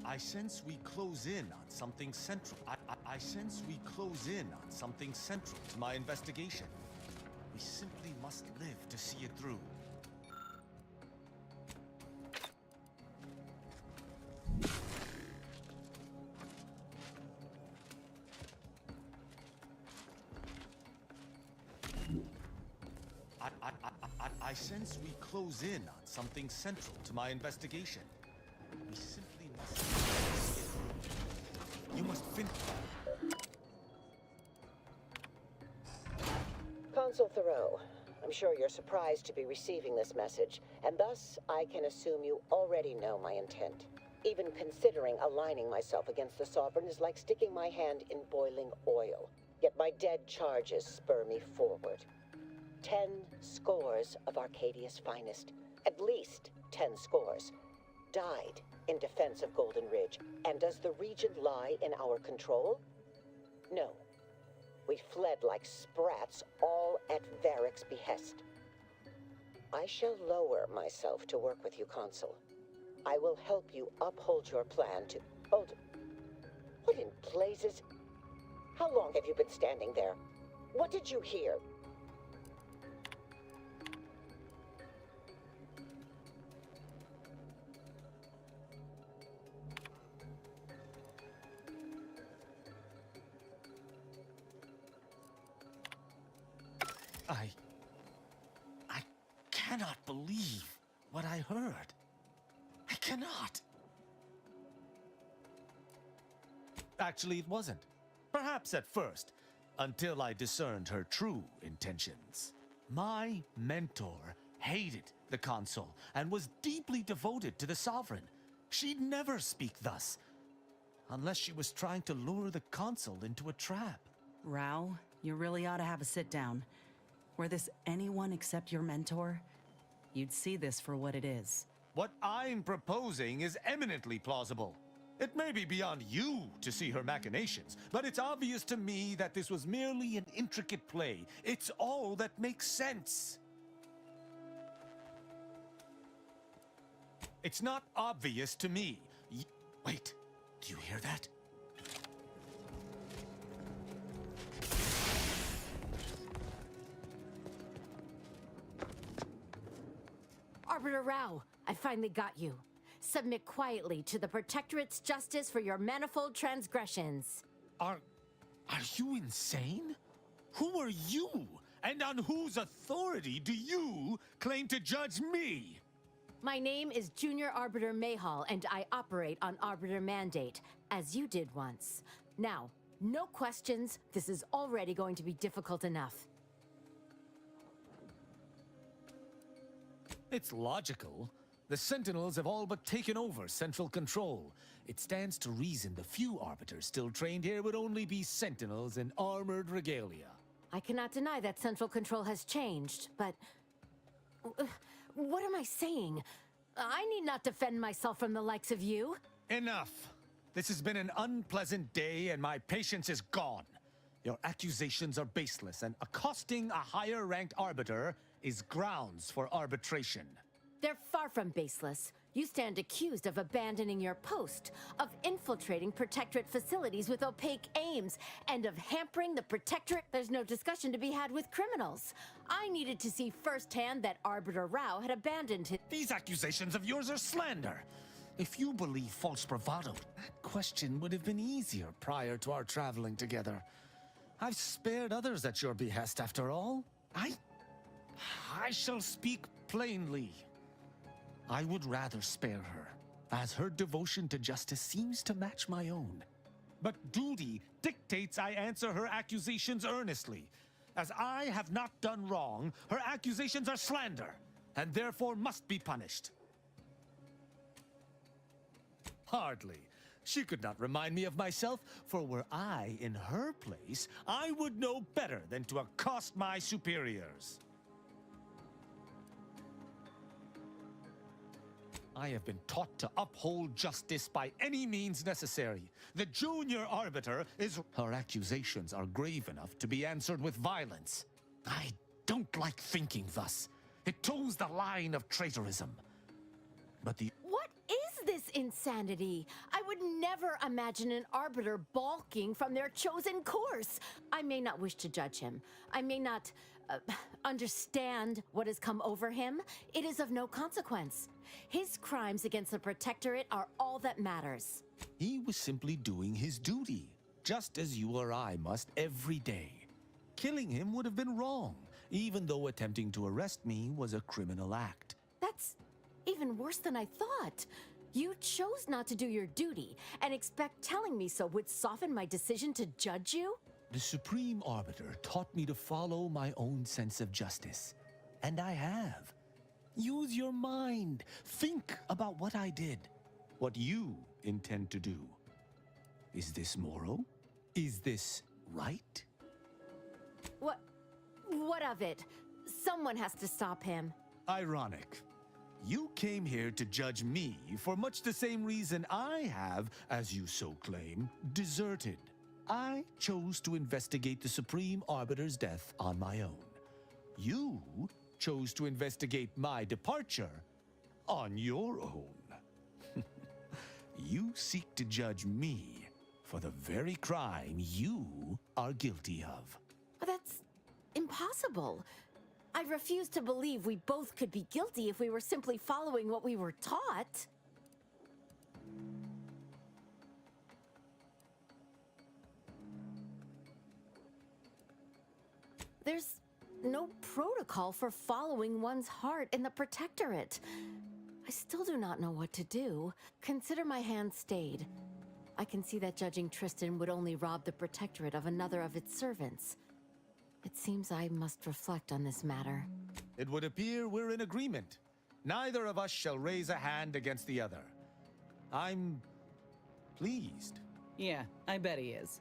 I sense we close in on something central. I sense we close in on something central to my investigation. We simply must live to see it through. I sense we close in on something central to my investigation. We simply must live to see it through. You must finish. Consul Thoreau, I'm sure you're surprised to be receiving this message, and thus I can assume you already know my intent. Even considering aligning myself against the Sovereign is like sticking my hand in boiling oil. Yet my dead charges spur me forward. 10 scores of Arcadia's finest, at least 10 scores, died in defense of Golden Ridge. And does the region lie in our control? No. We fled like sprats, all at Varric's behest. I shall lower myself to work with you, Consul. I will help you uphold your plan to... Hold... What in blazes? How long have you been standing there? What did you hear? I cannot believe what I heard. I cannot. Actually, it wasn't. Perhaps at first, until I discerned her true intentions. My mentor hated the consul and was deeply devoted to the sovereign. She'd never speak thus, unless she was trying to lure the consul into a trap. Rao, you really ought to have a sit-down. Were this anyone except your mentor, you'd see this for what it is. What I'm proposing is eminently plausible. It may be beyond you to see her machinations, but it's obvious to me that this was merely an intricate play. It's all that makes sense. It's not obvious to me. Wait, do you hear that? Arbiter Rao, I finally got you. Submit quietly to the Protectorate's justice for your manifold transgressions. Are you insane? Who are you? And on whose authority do you claim to judge me? My name is Junior Arbiter Mayhall, and I operate on Arbiter Mandate, as you did once. Now, no questions. This is already going to be difficult enough. It's logical. The Sentinels have all but taken over central control. It stands to reason the few Arbiters still trained here would only be Sentinels in armored regalia. I cannot deny that central control has changed, but... what am I saying? I need not defend myself from the likes of you. Enough! This has been an unpleasant day and my patience is gone. Your accusations are baseless, and accosting a higher-ranked Arbiter is grounds for arbitration. They're far from baseless. You stand accused of abandoning your post, of infiltrating Protectorate facilities with opaque aims, and of hampering the Protectorate. There's no discussion to be had with criminals. I needed to see firsthand that Arbiter Rao had abandoned his... These accusations of yours are slander. If you believe false bravado, that question would have been easier prior to our traveling together. I've spared others at your behest, after all. I shall speak plainly. I would rather spare her, as her devotion to justice seems to match my own. But duty dictates I answer her accusations earnestly. As I have not done wrong, her accusations are slander, and therefore must be punished. Hardly. She could not remind me of myself, for were I in her place, I would know better than to accost my superiors. I have been taught to uphold justice by any means necessary. The junior arbiter is... Her accusations are grave enough to be answered with violence. I don't like thinking thus. It toes the line of traitorism. But the... What is this insanity? I would never imagine an arbiter balking from their chosen course. I may not wish to judge him. I may not understand what has come over him. It is of no consequence. His crimes against the Protectorate are all that matters. He was simply doing his duty, just as you or I must every day. Killing him would have been wrong, even though attempting to arrest me was a criminal act. That's even worse than I thought. You chose not to do your duty, and expect telling me so would soften my decision to judge you? The Supreme Arbiter taught me to follow my own sense of justice, and I have. Use your mind. Think about what I did, what you intend to do. Is this moral? Is this right? What of it? Someone has to stop him. Ironic. You came here to judge me for much the same reason I have, as you so claim, deserted. I chose to investigate the Supreme Arbiter's death on my own. You chose to investigate my departure on your own. You seek to judge me for the very crime you are guilty of. That's impossible. I refuse to believe we both could be guilty if we were simply following what we were taught. There's no protocol for following one's heart in the Protectorate. I still do not know what to do. Consider my hand stayed. I can see that judging Tristan would only rob the Protectorate of another of its servants. It seems I must reflect on this matter. It would appear we're in agreement. Neither of us shall raise a hand against the other. I'm pleased. Yeah, I bet he is.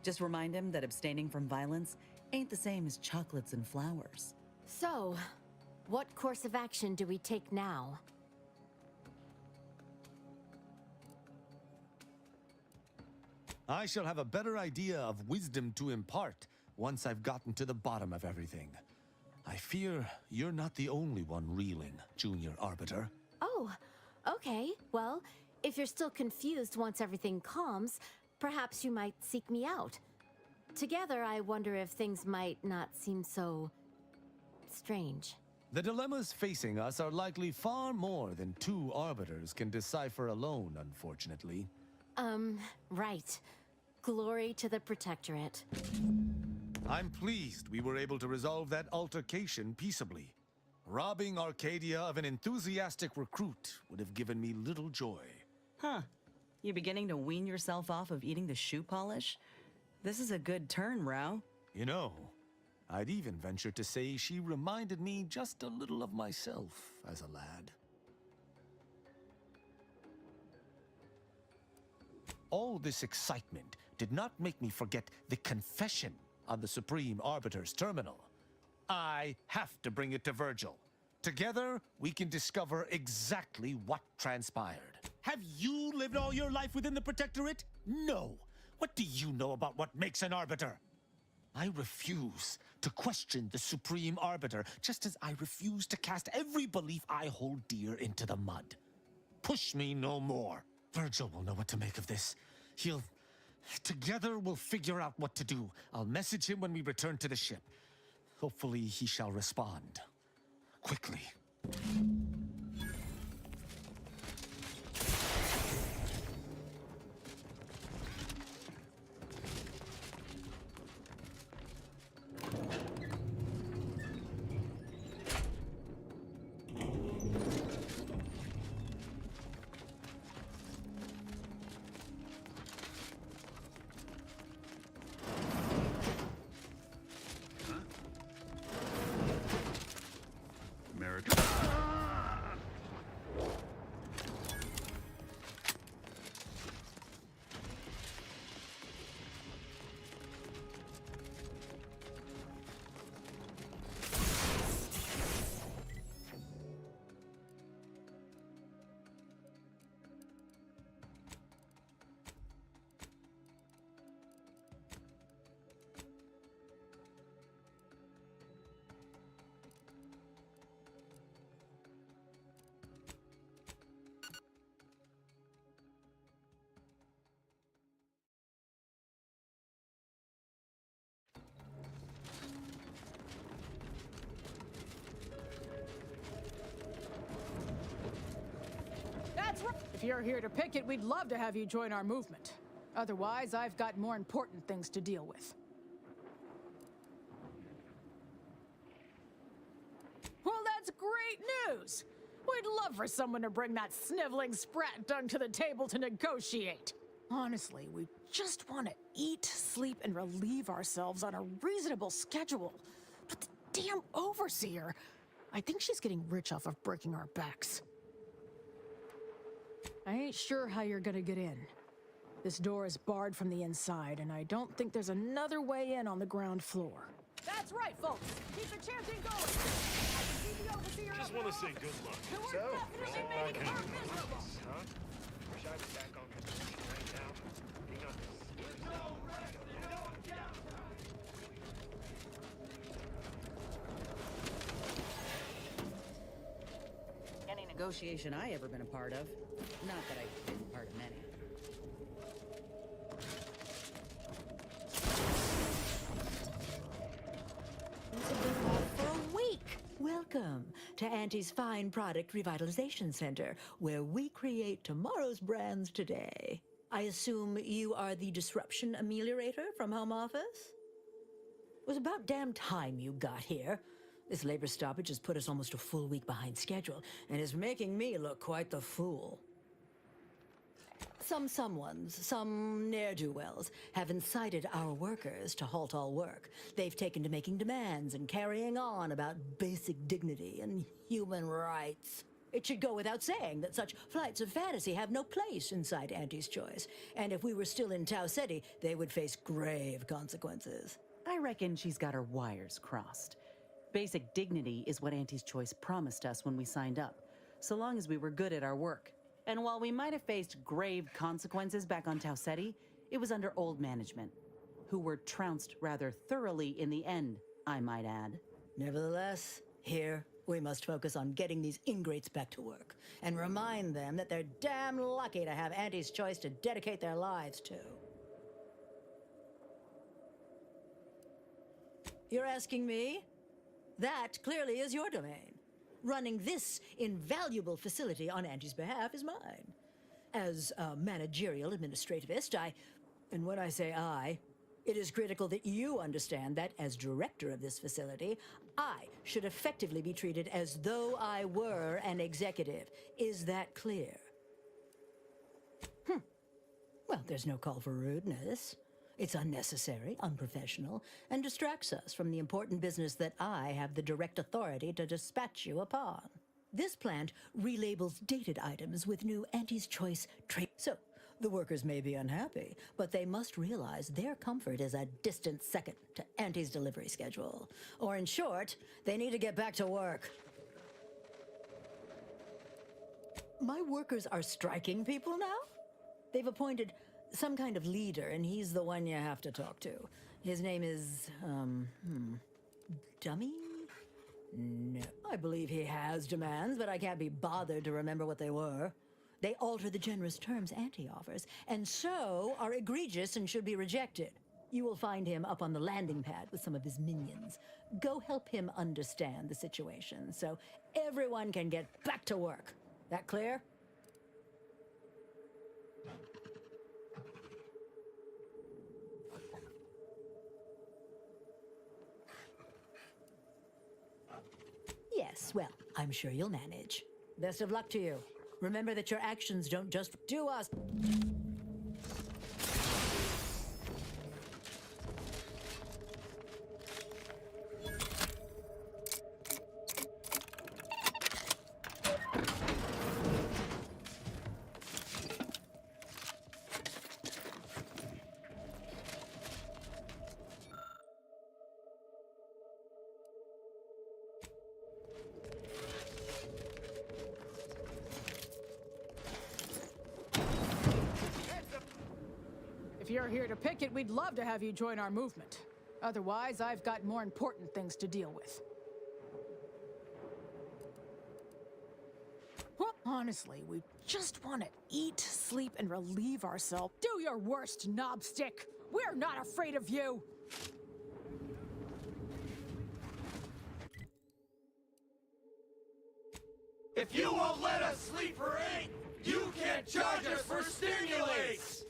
Just remind him that abstaining from violence ain't the same as chocolates and flowers. So, what course of action do we take now? I shall have a better idea of wisdom to impart once I've gotten to the bottom of everything. I fear you're not the only one reeling, Junior Arbiter. Oh, okay. Well, if you're still confused once everything calms, perhaps you might seek me out. Together, I wonder if things might not seem so strange. The dilemmas facing us are likely far more than two arbiters can decipher alone, unfortunately. Right. Glory to the Protectorate. I'm pleased we were able to resolve that altercation peaceably. Robbing Arcadia of an enthusiastic recruit would have given me little joy. Huh. You beginning to wean yourself off of eating the shoe polish? This is a good turn, Rao. You know, I'd even venture to say she reminded me just a little of myself as a lad. All this excitement did not make me forget the confession on the Supreme Arbiter's terminal. I have to bring it to Virgil. Together, we can discover exactly what transpired. Have you lived all your life within the Protectorate? No. What do you know about what makes an Arbiter? I refuse to question the Supreme Arbiter, just as I refuse to cast every belief I hold dear into the mud. Push me no more. Virgil will know what to make of this. Together we'll figure out what to do. I'll message him when we return to the ship. Hopefully he shall respond. Quickly. If you're here to picket, we'd love to have you join our movement. Otherwise, I've got more important things to deal with. Well, that's great news! We'd love for someone to bring that sniveling sprat dunk to the table to negotiate. Honestly, we just want to eat, sleep, and relieve ourselves on a reasonable schedule. But the damn overseer, I think she's getting rich off of breaking our backs. I ain't sure how you're gonna get in. This door is barred from the inside, and I don't think there's another way in on the ground floor. That's right, folks! Keep the chanting going! I can see the overseer. Just want to say good luck. We're definitely making her miserable! Huh? Wish I was back on my feet right now. Being on Any negotiation I ever been a part of. Not that I've been part of many. Welcome to Auntie's Fine Product Revitalization Center, where we create tomorrow's brands today. I assume you are the disruption ameliorator from home office? It was about damn time you got here. This labor stoppage has put us almost a full week behind schedule, and is making me look quite the fool. Some ne'er-do-wells, have incited our workers to halt all work. They've taken to making demands and carrying on about basic dignity and human rights. It should go without saying that such flights of fantasy have no place inside Auntie's Choice. And if we were still in Tau Ceti, they would face grave consequences. I reckon she's got her wires crossed. Basic dignity is what Auntie's Choice promised us when we signed up, so long as we were good at our work. And while we might have faced grave consequences back on Tau Ceti, it was under old management, who were trounced rather thoroughly in the end, I might add. Nevertheless, here, we must focus on getting these ingrates back to work, and remind them that they're damn lucky to have Auntie's Choice to dedicate their lives to. You're asking me? That clearly is your domain. Running this invaluable facility on Auntie's behalf is mine. As a managerial administrativist, and when I say I, it is critical that you understand that as director of this facility, I should effectively be treated as though I were an executive. Is that clear? Well, there's no call for rudeness. It's unnecessary, unprofessional, and distracts us from the important business that I have the direct authority to dispatch you upon. This plant relabels dated items with new Auntie's Choice trade. So, the workers may be unhappy, but they must realize their comfort is a distant second to Auntie's delivery schedule. Or in short, they need to get back to work. My workers are striking people now? They've appointed some kind of leader, and he's the one you have to talk to. His name is, Dummy? No, I believe he has demands, but I can't be bothered to remember what they were. They alter the generous terms Auntie offers, and so are egregious and should be rejected. You will find him up on the landing pad with some of his minions. Go help him understand the situation, so everyone can get back to work. That clear? Yes, well, I'm sure you'll manage. Best of luck to you. Remember that your actions don't just do us. If you're here to pick it, we'd love to have you join our movement. Otherwise, I've got more important things to deal with. Well, honestly, we just want to eat, sleep, and relieve ourselves. Do your worst, knobstick! We're not afraid of you! If you won't let us sleep for 8, you can't charge us for stimulates!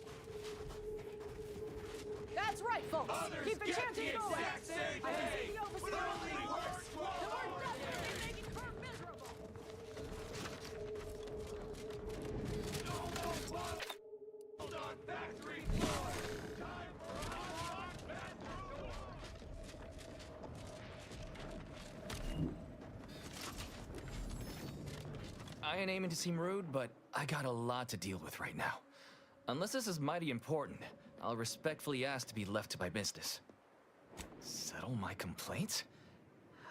That's right, folks. Others Keep the get chances the going. exact same pay, but only works 12 hours a day. Making her miserable. No more hold on factory floor. Time for unlocked bathroom door. I ain't aiming to seem rude, but I got a lot to deal with right now. Unless this is mighty important, I'll respectfully ask to be left to my business. Settle my complaints?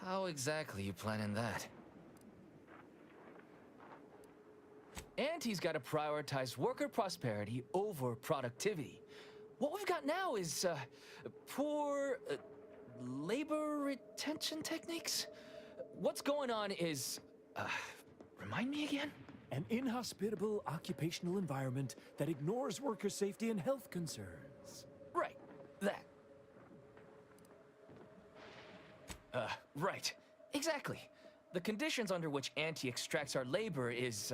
How exactly you planning that? Auntie's got to prioritize worker prosperity over productivity. What we've got now is, poor, labor retention techniques? What's going on is, remind me again? An inhospitable occupational environment that ignores worker safety and health concerns. Right, that. Right, exactly. The conditions under which Auntie extracts our labor is,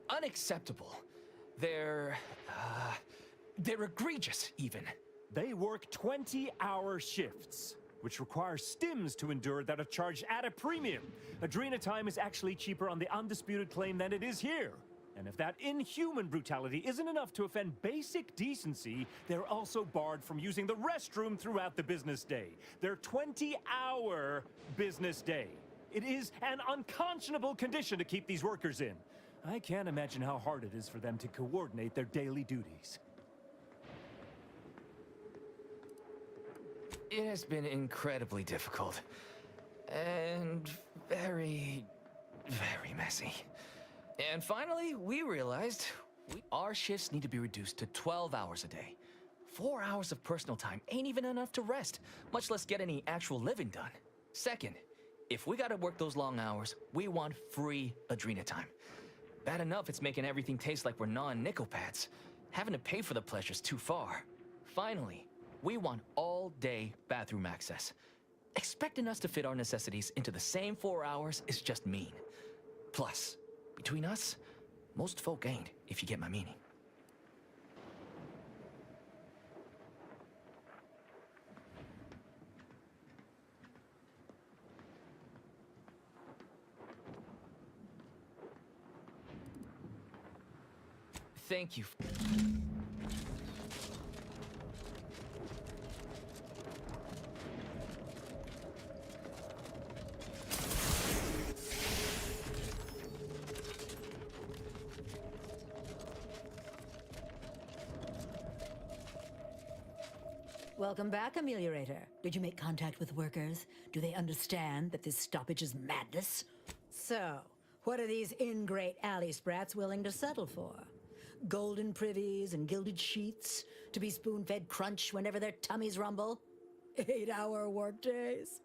unacceptable. They're egregious, even. They work 20-hour shifts, which require stims to endure that are charged at a premium. Adrena time is actually cheaper on the undisputed claim than it is here. And if that inhuman brutality isn't enough to offend basic decency, they're also barred from using the restroom throughout the business day. Their 20-hour business day. It is an unconscionable condition to keep these workers in. I can't imagine how hard it is for them to coordinate their daily duties. It has been incredibly difficult. And very, very messy. And finally, we realized our shifts need to be reduced to 12 hours a day. 4 hours of personal time ain't even enough to rest, much less get any actual living done. Second, if we gotta work those long hours, we want free Adrena time. Bad enough it's making everything taste like we're non-nickelpads. Having to pay for the pleasure's too far. Finally, we want all-day bathroom access. Expecting us to fit our necessities into the same 4 hours is just mean. Plus, between us, most folk ain't, if you get my meaning. Thank you. Welcome back, Ameliorator. Did you make contact with workers? Do they understand that this stoppage is madness? So, what are these ingrate alley sprats willing to settle for? Golden privies and gilded sheets? To be spoon-fed crunch whenever their tummies rumble? 8-hour workdays?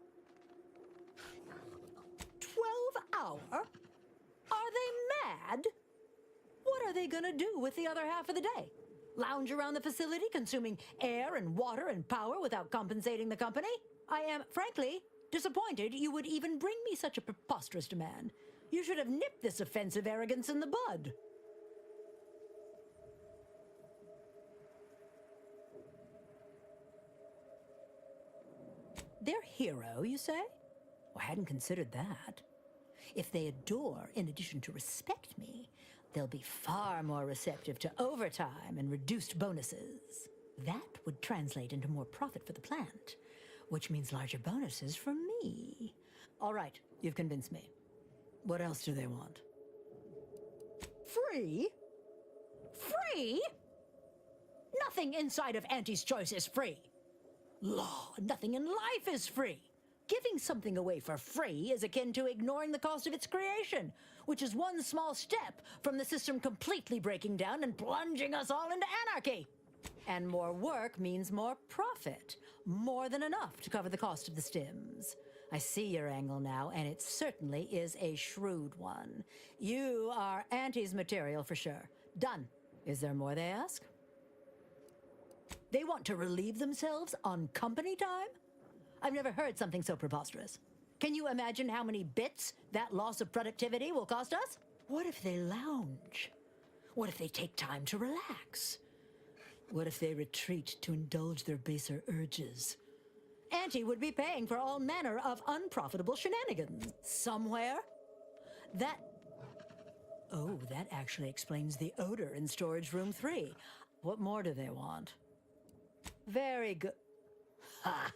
12-hour? Are they mad? What are they gonna do with the other half of the day? Lounge around the facility, consuming air and water and power without compensating the company? I am, frankly, disappointed you would even bring me such a preposterous demand. You should have nipped this offensive arrogance in the bud. Their hero, you say? Well, I hadn't considered that. If they adore, in addition to respect me, they'll be far more receptive to overtime and reduced bonuses. That would translate into more profit for the plant, which means larger bonuses for me. All right, you've convinced me. What else do they want? Free? Free? Nothing inside of Auntie's choice is free. Law, nothing in life is free. Giving something away for free is akin to ignoring the cost of its creation, which is one small step from the system completely breaking down and plunging us all into anarchy. And more work means more profit, more than enough to cover the cost of the stims. I see your angle now, and it certainly is a shrewd one. You are Auntie's material for sure. Done. Is there more they ask? They want to relieve themselves on company time? I've never heard something so preposterous. Can you imagine how many bits that loss of productivity will cost us? What if they lounge? What if they take time to relax? What if they retreat to indulge their baser urges? Auntie would be paying for all manner of unprofitable shenanigans. Somewhere? Oh, that actually explains the odor in storage room 3. What more do they want? Very good. Ha!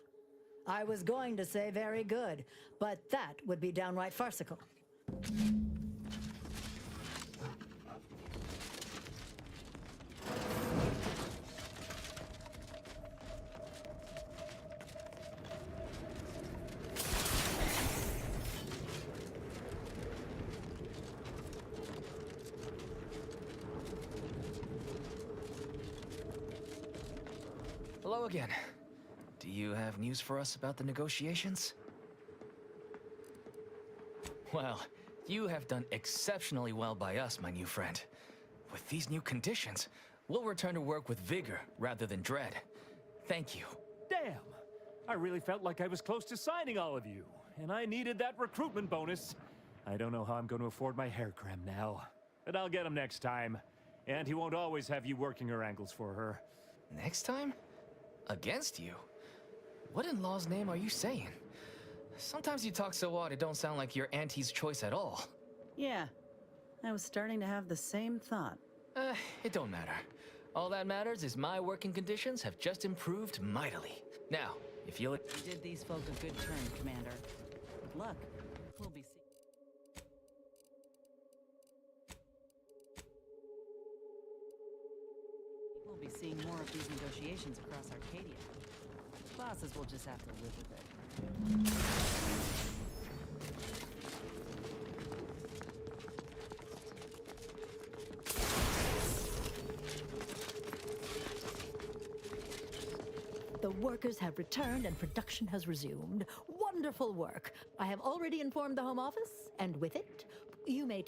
I was going to say very good, but that would be downright farcical. Hello again. Do you have news for us about the negotiations? Well, you have done exceptionally well by us, my new friend. With these new conditions, we'll return to work with vigor rather than dread. Thank you. Damn! I really felt like I was close to signing all of you. and I needed that recruitment bonus. I don't know how I'm going to afford my hair cream now, but I'll get him next time. And he won't always have you working her ankles for her. Next time? Against you? What in law's name are you saying? Sometimes you talk so odd it don't sound like you're Auntie's choice at all. Yeah, I was starting to have the same thought. It don't matter. All that matters is my working conditions have just improved mightily. Now, if you'll... You did these folk a good turn, Commander. Good luck. We'll be seeing more of these negotiations across Arcadia. Bosses will just have to live with it. The workers have returned and production has resumed. Wonderful work. I have already informed the Home Office, and with it, you may...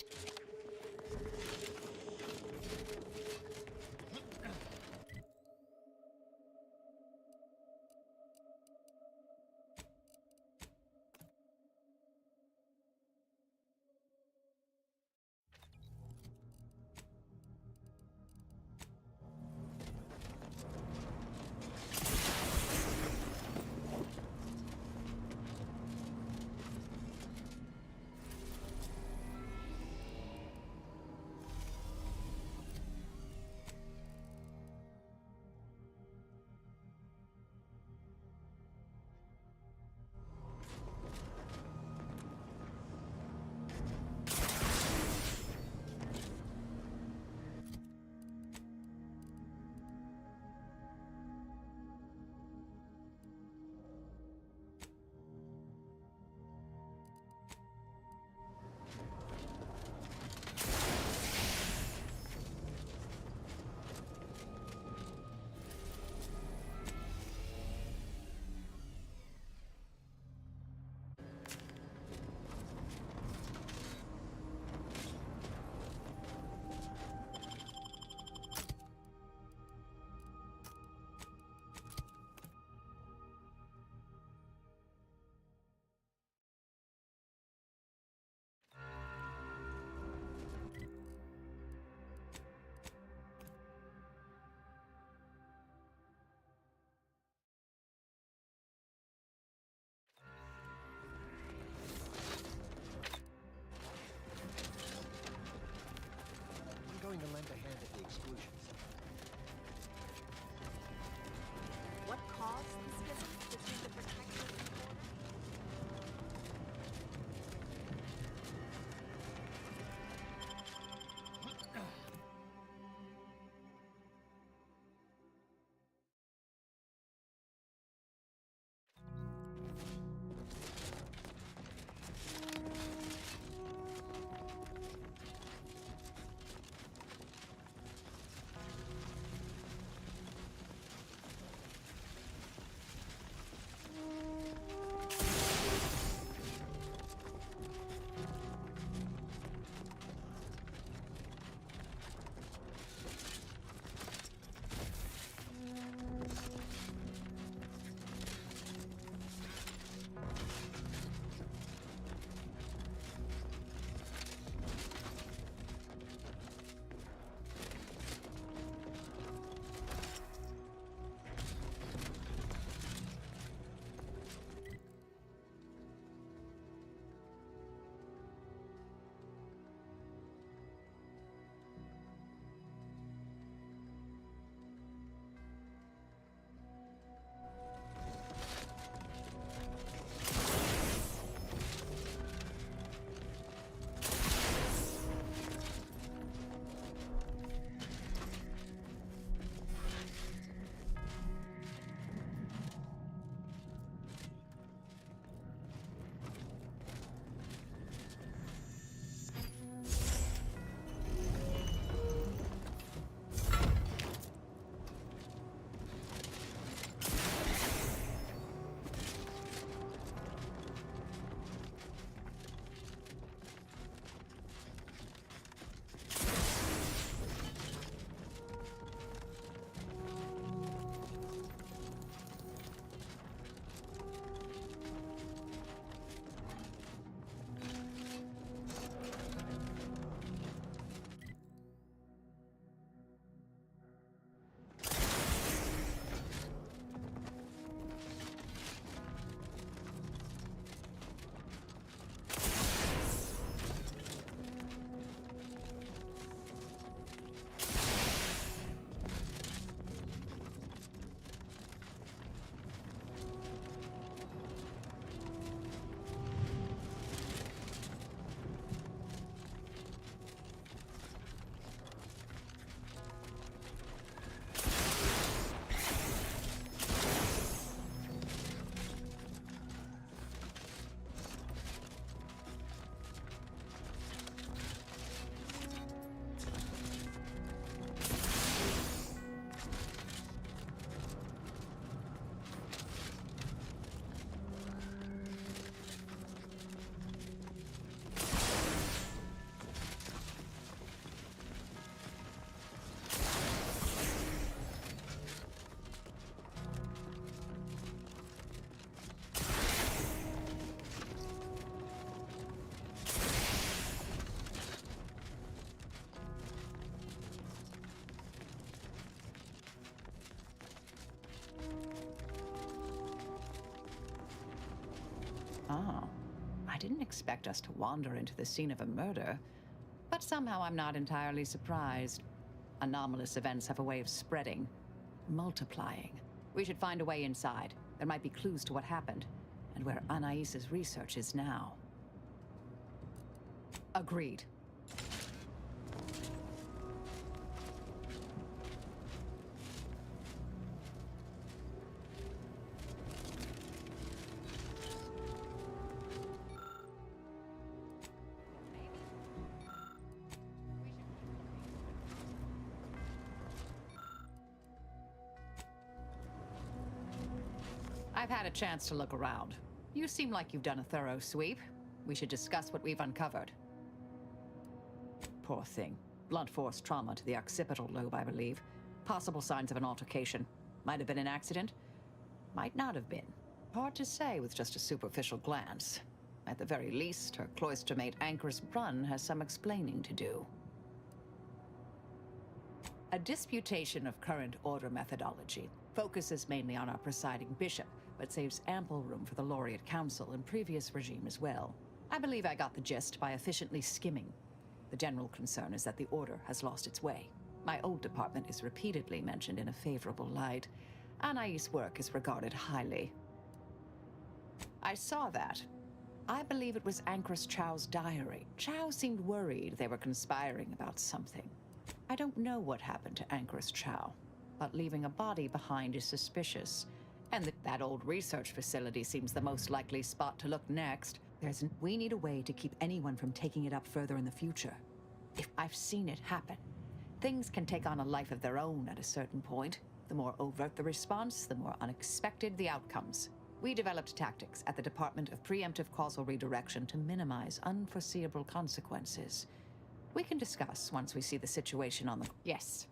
didn't expect us to wander into the scene of a murder, but somehow I'm not entirely surprised. Anomalous events have a way of spreading, multiplying. We should find a way inside. There might be clues to what happened, and where Anais's research is now. Agreed. I've had a chance to look around. You seem like you've done a thorough sweep. We should discuss what we've uncovered. Poor thing. Blunt force trauma to the occipital lobe, I believe. Possible signs of an altercation. Might have been an accident. Might not have been. Hard to say with just a superficial glance. At the very least, her cloistermate Anchor's Brunn has some explaining to do. A disputation of current order methodology focuses mainly on our presiding bishop, but saves ample room for the laureate council and previous regime as well. I believe I got the gist by efficiently skimming. The general concern is that the order has lost its way. My old department is repeatedly mentioned in a favorable light. Anais' work is regarded highly. I saw that. I believe it was Anchoress Chow's diary. Chow seemed worried they were conspiring about something. I don't know what happened to Anchoress Chow, but leaving a body behind is suspicious. And that old research facility seems the most likely spot to look next. We need a way to keep anyone from taking it up further in the future. If I've seen it happen, things can take on a life of their own at a certain point. The more overt the response, the more unexpected the outcomes. We developed tactics at the Department of Preemptive Causal Redirection to minimize unforeseeable consequences. We can discuss once we see the situation on the... Yes.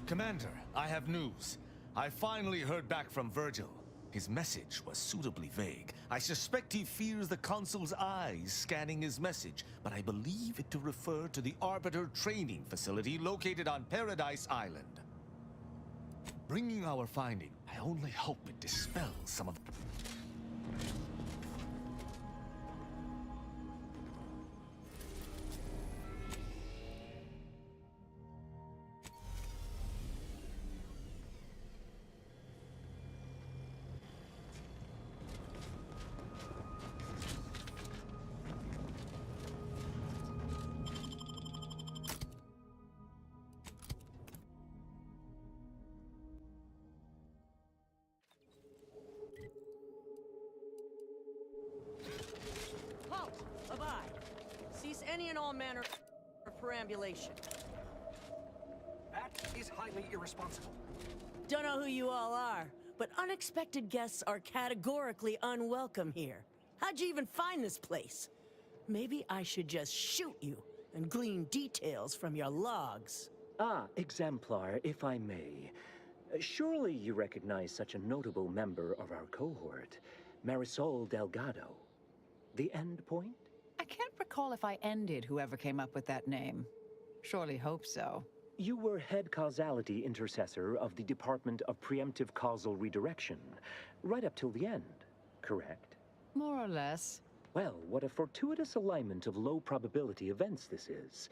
Commander, I have news. I finally heard back from Virgil. His message was suitably vague. I suspect he fears the Consul's eyes scanning his message, but I believe it to refer to the Arbiter training facility located on Paradise Island. Bringing our finding, I only hope it dispels some of... in all manner of perambulation. That is highly irresponsible. Don't know who you all are, but unexpected guests are categorically unwelcome here. How'd you even find this place? Maybe I should just shoot you and glean details from your logs. Ah, exemplar, if I may. Surely you recognize such a notable member of our cohort, Marisol Delgado. The end point? I can't recall if I ended whoever came up with that name. Surely hope so. You were head causality intercessor of the Department of Preemptive Causal Redirection, right up till the end, correct? More or less. Well, what a fortuitous alignment of low probability events this is.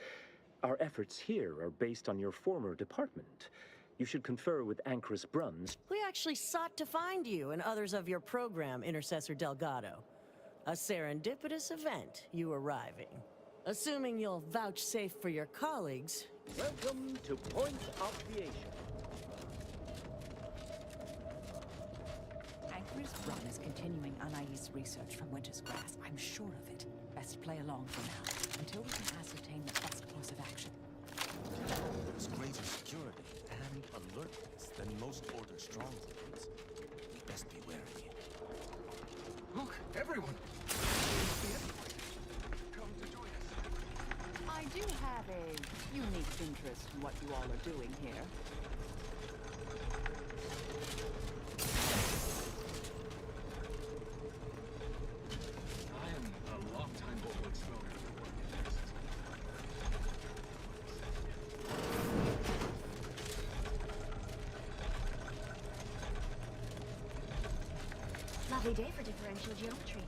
Our efforts here are based on your former department. You should confer with Anchoress Bruns. We actually sought to find you and others of your program, Intercessor Delgado. A serendipitous event, you arriving. Assuming you'll vouchsafe for your colleagues. Welcome to Point Obviation. Anchoress Brun is continuing Anais' research from Winter's Grass. I'm sure of it. Best play along for now, until we can ascertain the best course of action. There's greater security and alertness than most order strongholds. Best be wary. Look, everyone! I do have a unique interest in what you all are doing here. I am a long-time vocal explorer. Lovely day for differential geometry.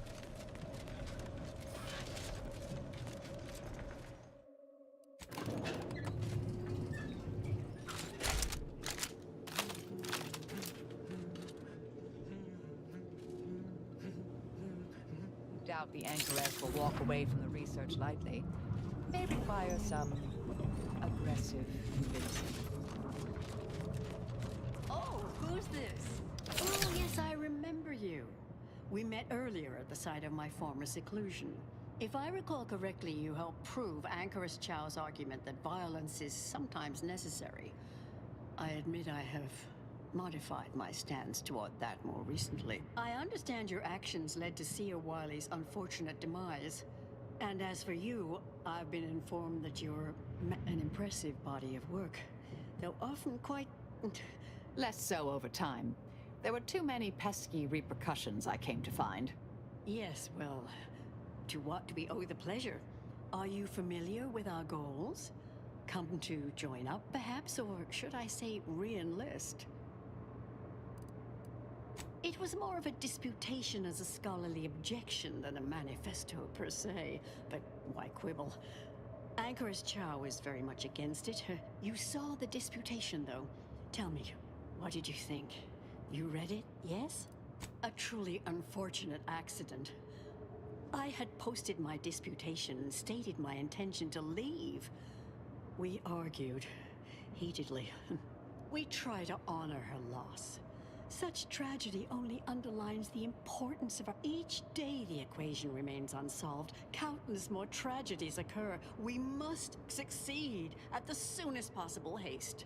Doubt the Anchoress will walk away from the research lightly. May require some aggressive convincing. Oh, who's this? Oh, yes, I remember you. We met earlier at the site of my former seclusion. If I recall correctly, you helped prove Anchoress Chow's argument that violence is sometimes necessary. I admit I have modified my stance toward that more recently. I understand your actions led to Seer Wiley's unfortunate demise. And as for you, I've been informed that you're an impressive body of work, though often quite... Less so over time. There were too many pesky repercussions, I came to find. Yes, well, to what do we owe the pleasure? Are you familiar with our goals? Come to join up, perhaps, or should I say re-enlist? It was more of a disputation as a scholarly objection than a manifesto per se, but why quibble? Anchoress Chow is very much against it. You saw the disputation, though. Tell me, what did you think? You read it, yes? A truly unfortunate accident. I had posted my disputation and stated my intention to leave. We argued heatedly. We try to honor her loss. Such tragedy only underlines the importance of each day the equation remains unsolved. Countless more tragedies occur. We must succeed at the soonest possible haste.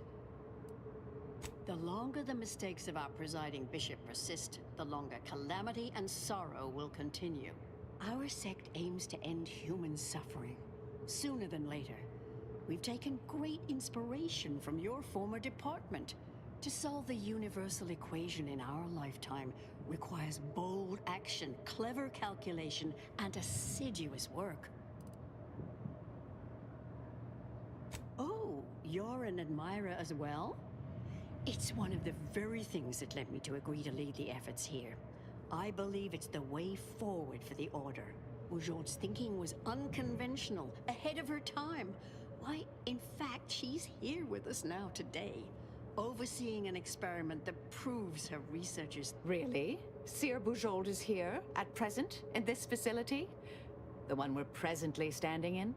The longer the mistakes of our presiding bishop persist, the longer calamity and sorrow will continue. Our sect aims to end human suffering sooner than later. We've taken great inspiration from your former department. To solve the universal equation in our lifetime requires bold action, clever calculation, and assiduous work. Oh, you're an admirer as well? It's one of the very things that led me to agree to lead the efforts here. I believe it's the way forward for the Order. Bujold's thinking was unconventional, ahead of her time. Why, in fact, she's here with us now today, overseeing an experiment that proves her researchers... Really? Seer Bujold is here, at present, in this facility? The one we're presently standing in?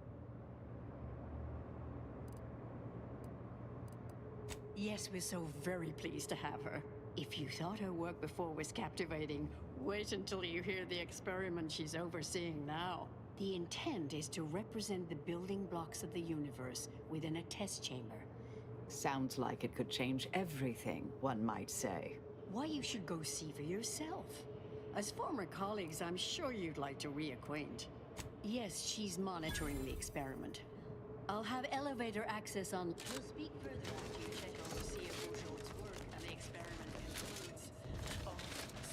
Yes, we're so very pleased to have her. If you thought her work before was captivating, wait until you hear the experiment she's overseeing now. The intent is to represent the building blocks of the universe within a test chamber. Sounds like it could change everything, one might say. Why, you should go see for yourself. As former colleagues, I'm sure you'd like to reacquaint. Yes, she's monitoring the experiment. I'll have elevator access on... We'll speak further after you check out to see if Bourgeois' work and the experiment concludes. Oh,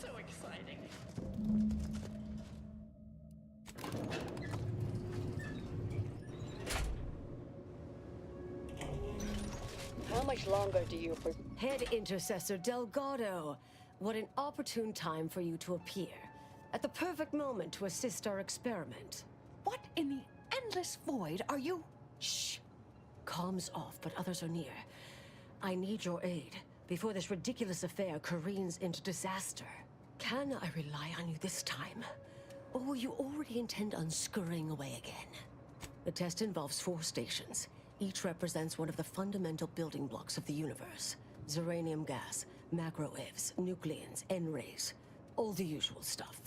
so exciting. How much longer do you... Head Intercessor Delgado. What an opportune time for you to appear. At the perfect moment to assist our experiment. What in the endless void are you... Shh. Comms off, but others are near. I need your aid before this ridiculous affair careens into disaster. Can I rely on you this time? Or will you already intend on scurrying away again? The test involves 4 stations. Each represents one of the fundamental building blocks of the universe. Zeranium gas, macrowaves, nucleons, N-rays. All the usual stuff.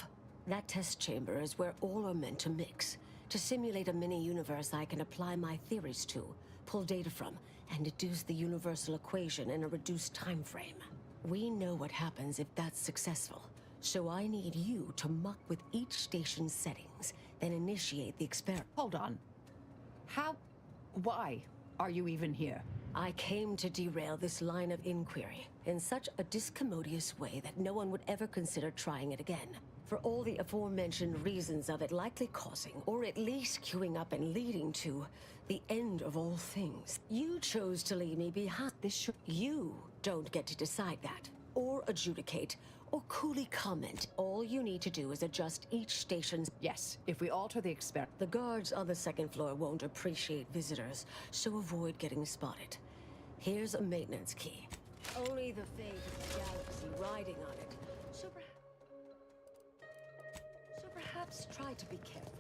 That test chamber is where all are meant to mix. To simulate a mini-universe I can apply my theories to, pull data from, and deduce the universal equation in a reduced time frame. We know what happens if that's successful, so I need you to muck with each station's settings, then initiate the experiment. Hold on. Why are you even here? I came to derail this line of inquiry in such a discommodious way that no one would ever consider trying it again. For all the aforementioned reasons of it likely causing, or at least queuing up and leading to, the end of all things. You chose to leave me behind. You don't get to decide that, or adjudicate, or coolly comment. All you need to do is adjust each station's... Yes, if we alter the experiment... The guards on the 2nd floor won't appreciate visitors, so avoid getting spotted. Here's a maintenance key. Only the fate of the galaxy riding on it. So perhaps try to be careful.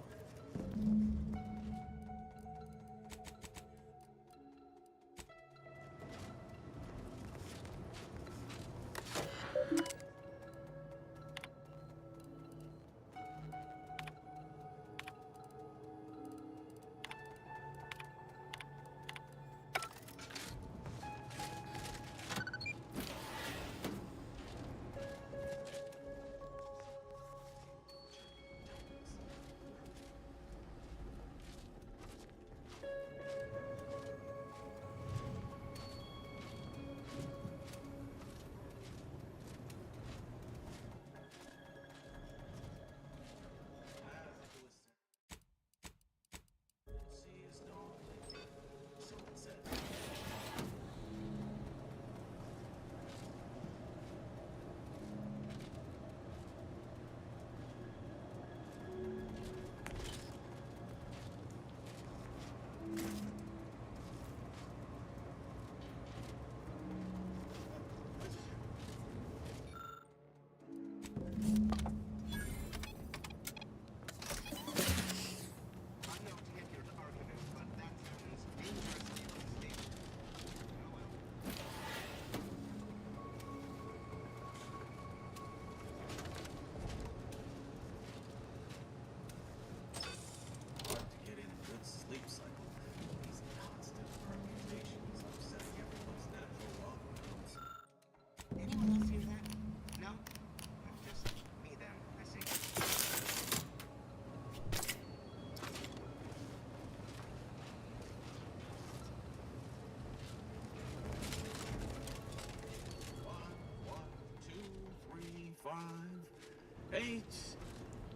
Eight.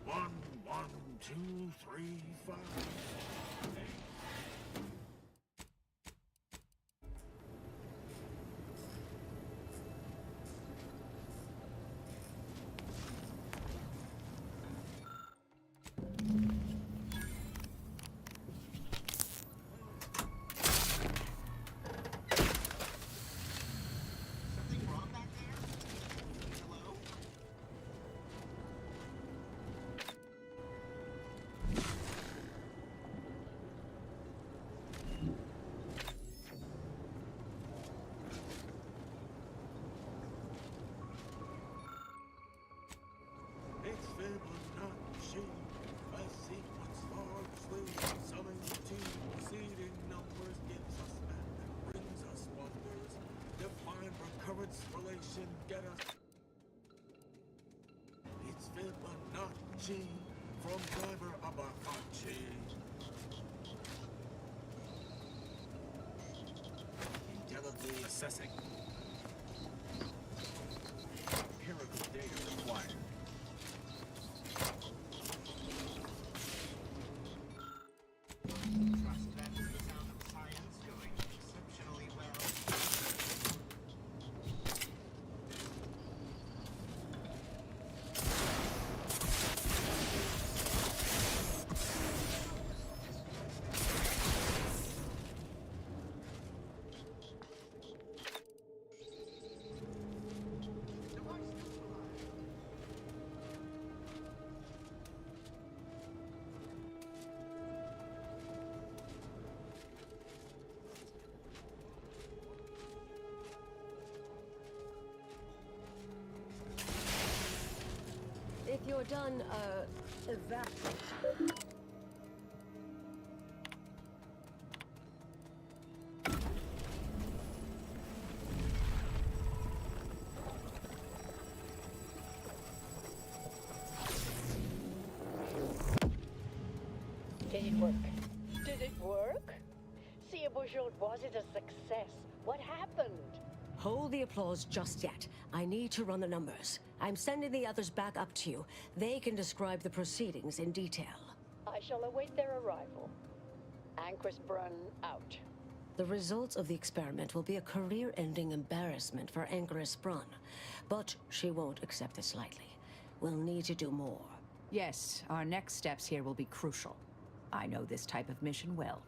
1, 1, 2, 3, 5. Station, get us. It's Fibonacci from driver Abacachi. Indelibly assessing. Empirical data required. Trust that is the sound of science going exceptionally well. If you're done, Did it work? Did it work? See, was it a success? What happened? Hold the applause just yet. I need to run the numbers. I'm sending the others back up to you. They can describe the proceedings in detail. I shall await their arrival. Anchor's Brun out. The results of the experiment will be a career-ending embarrassment for Anchoress Brun, but she won't accept this lightly. We'll need to do more. Yes, our next steps here will be crucial. I know this type of mission well.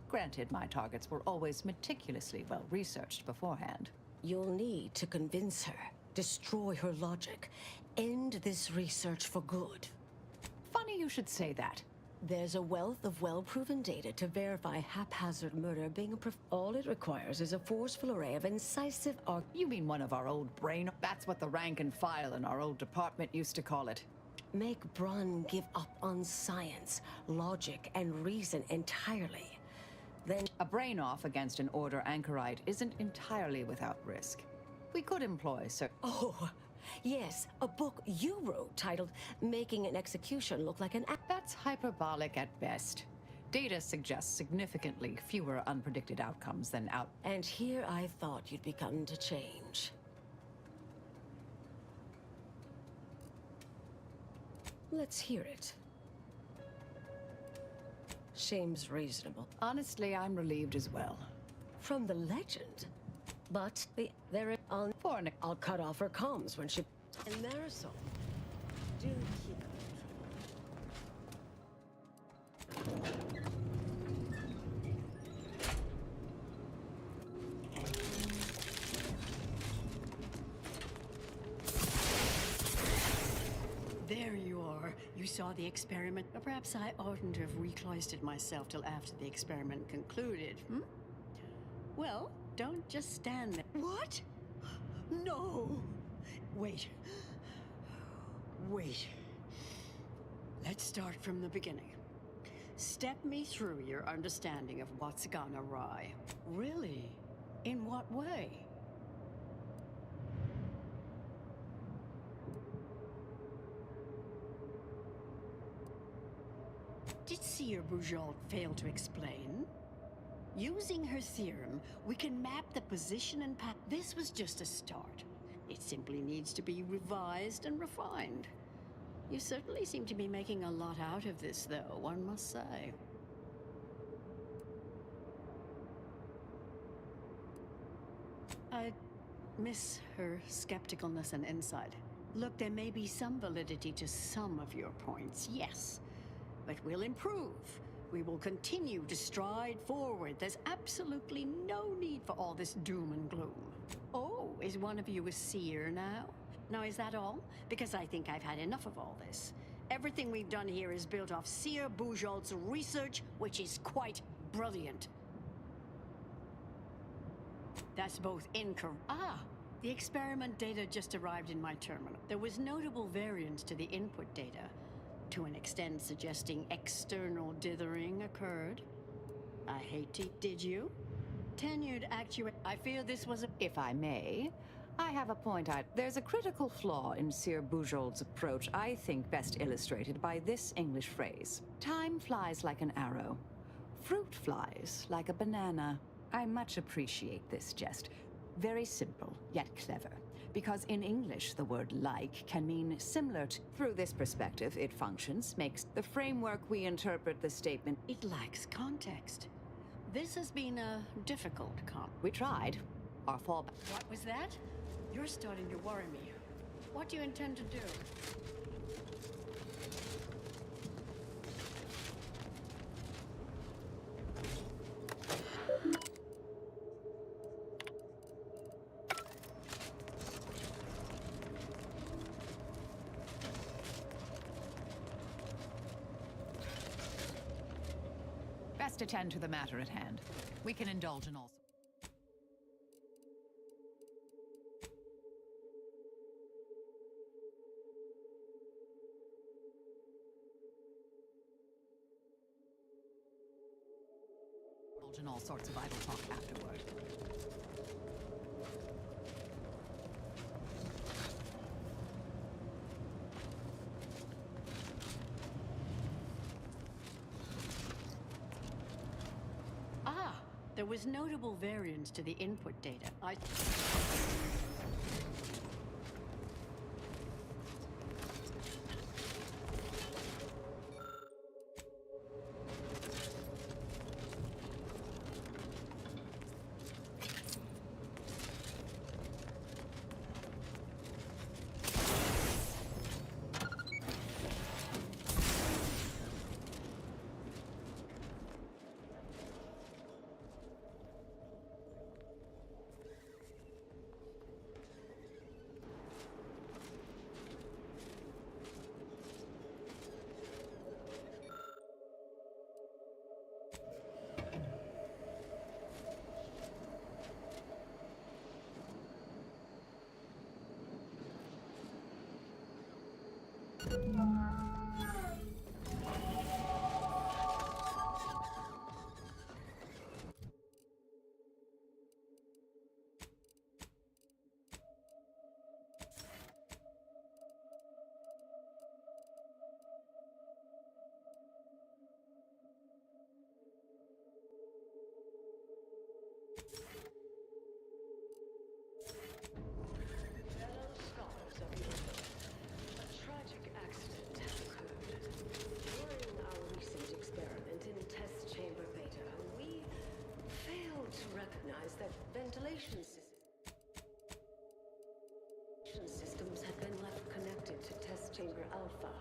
Granted, my targets were always meticulously well-researched beforehand. You'll need to convince her, destroy her logic, end this research for good. Funny you should say that. There's a wealth of well-proven data to verify haphazard murder being all it requires is a forceful array of incisive You mean one of our old brain? That's what the rank and file in our old department used to call it. Make Brun give up on science, logic, and reason entirely. Then a brain off against an order anchorite isn't entirely without risk. We could employ Oh, yes, a book you wrote titled Making an Execution Look Like an Act. That's hyperbolic at best. Data suggests significantly fewer unpredicted outcomes than And here I thought you'd begun to change. Let's hear it. Seems reasonable. Honestly, I'm relieved as well. From the legend? But I'll cut off her comms when she... And Marisol, do keep There you are. You saw the experiment. Or perhaps I oughtn't have recloistered myself till after the experiment concluded, hmm? Well, don't just stand there. What? No! Wait. Let's start from the beginning. Step me through your understanding of what's gone awry. Really? In what way? Did Seer Bujold fail to explain? Using her theorem, we can map the position and path. This was just a start. It simply needs to be revised and refined. You certainly seem to be making a lot out of this, though, one must say. I miss her skepticalness and insight. Look, there may be some validity to some of your points, yes. But we'll improve. We will continue to stride forward. There's absolutely no need for all this doom and gloom. Oh, is one of you a seer now? Now, is that all? Because I think I've had enough of all this. Everything we've done here is built off Seer Bujold's research, which is quite brilliant. That's both incorrect. The experiment data just arrived in my terminal. There was notable variance to the input data, to an extent suggesting external dithering occurred. Did you? Tenured actuator. I fear this was a... If I may, I have a point. There's a critical flaw in Sir Bujold's approach, I think best illustrated by this English phrase. Time flies like an arrow. Fruit flies like a banana. I much appreciate this jest. Very simple, yet clever. Because in English, the word like can mean similar to. Through this perspective, it functions, makes the framework we interpret the statement. It lacks context. This has been a difficult We tried. Our fallback. What was that? You're starting to worry me. What do you intend to do? Best attend to the matter at hand. We can indulge in all. Indulge in all sorts of idle talk afterward. There was notable variance to the input data. Systems had been left connected to test chamber Alpha.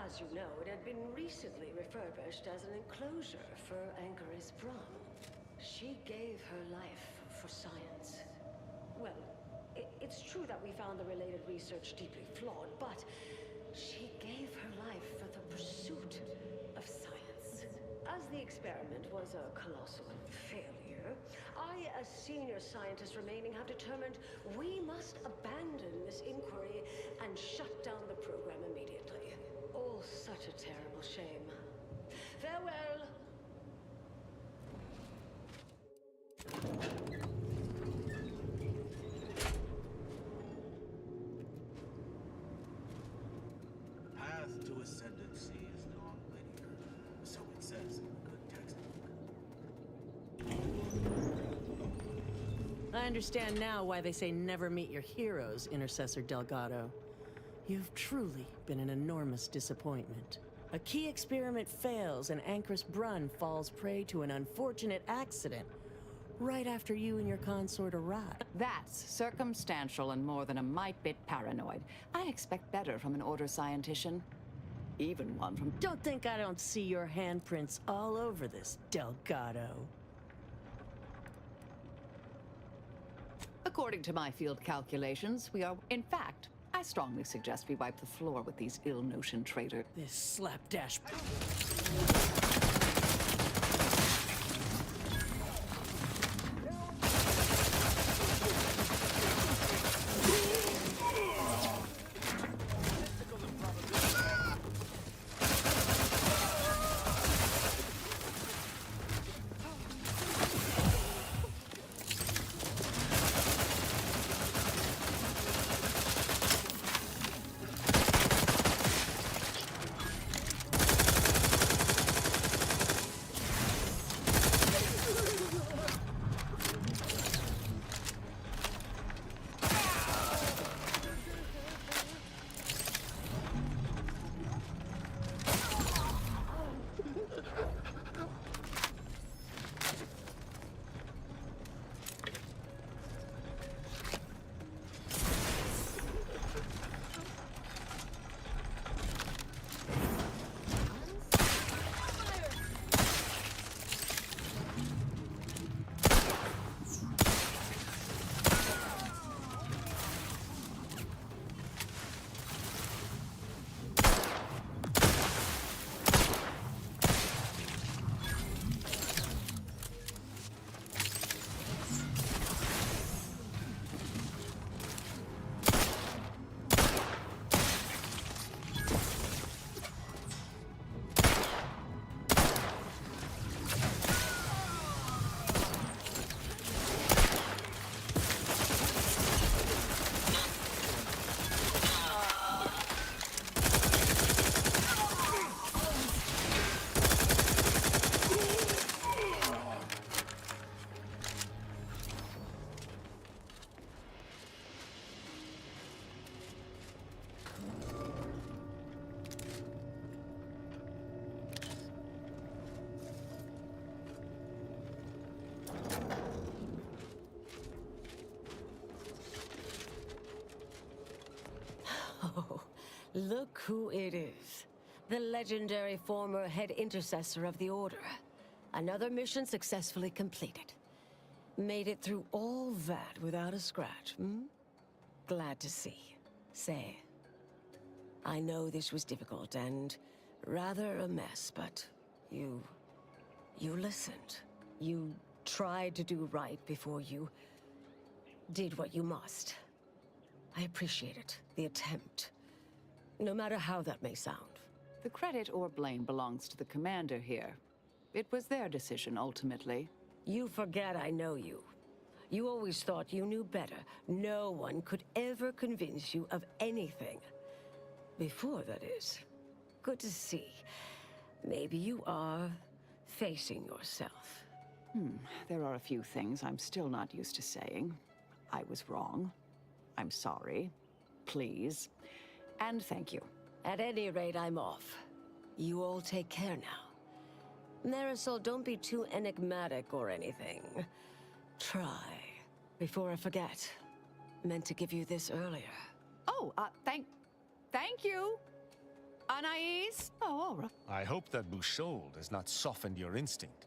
As you know, it had been recently refurbished as an enclosure for Anchoress Brahm. She gave her life for science. Well, it's true that we found the related research deeply flawed, but she gave her life for the pursuit of science. As the experiment was a colossal failure, I, as senior scientist remaining, have determined we must abandon this inquiry and shut down the program immediately. Oh, such a terrible shame. Farewell! Path to ascendancy is non-linear, so it says in the good textbook. I understand now why they say never meet your heroes, Intercessor Delgado. You've truly been an enormous disappointment. A key experiment fails and Anchoress Brunn falls prey to an unfortunate accident right after you and your consort arrive. That's circumstantial and more than a mite bit paranoid. I expect better from an Order scientician. Even one from... Don't think I don't see your handprints all over this, Delgado. According to my field calculations, we are... In fact, I strongly suggest we wipe the floor with these ill-notioned traitors. This slapdash... Look who it is. The legendary former head intercessor of the Order. Another mission successfully completed. Made it through all that without a scratch, hmm? Glad to see. Say, I know this was difficult and rather a mess, but you listened. You tried to do right before you did what you must. I appreciate it, the attempt. No matter how that may sound. The credit or blame belongs to the commander here. It was their decision, ultimately. You forget I know you. You always thought you knew better. No one could ever convince you of anything. Before, that is. Good to see. Maybe you are facing yourself. There are a few things I'm still not used to saying. I was wrong. I'm sorry. Please. And thank you. At any rate, I'm off. You all take care now. Marisol, don't be too enigmatic or anything. Try. Before I forget. Meant to give you this earlier. Oh, thank you. Anais? Oh, all right. I hope that Bouchard has not softened your instinct.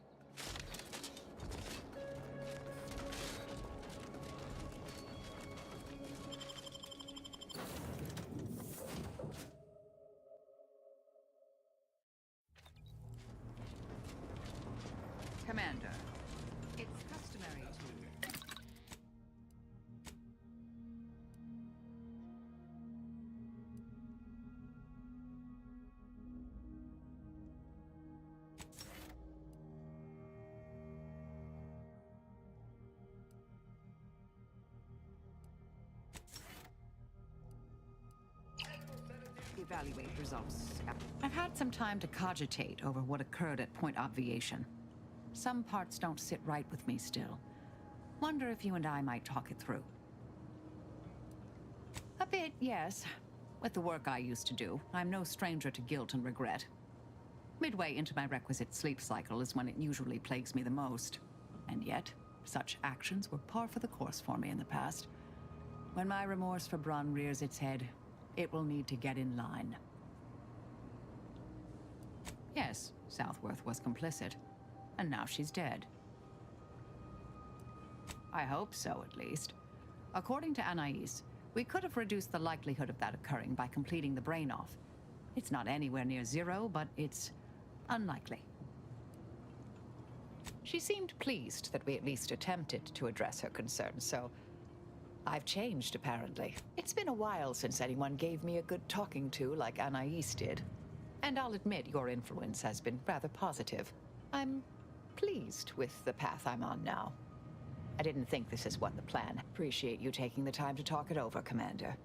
Commander, it's customary to... Evaluate results. I've had some time to cogitate over what occurred at Point Obviation. Some parts don't sit right with me still. Wonder if you and I might talk it through. A bit, yes. With the work I used to do, I'm no stranger to guilt and regret. Midway into my requisite sleep cycle is when it usually plagues me the most. And yet, such actions were par for the course for me in the past. When my remorse for Brun rears its head, it will need to get in line. Yes, Southworth was complicit. And now she's dead. I hope so, at least. According to Anais, we could have reduced the likelihood of that occurring by completing the brain off. It's not anywhere near zero, but it's unlikely. She seemed pleased that we at least attempted to address her concerns, so I've changed, apparently. It's been a while since anyone gave me a good talking to like Anais did. And I'll admit your influence has been rather positive. I'm pleased with the path I'm on now. I didn't think this is what the plan. Appreciate you taking the time to talk it over, Commander.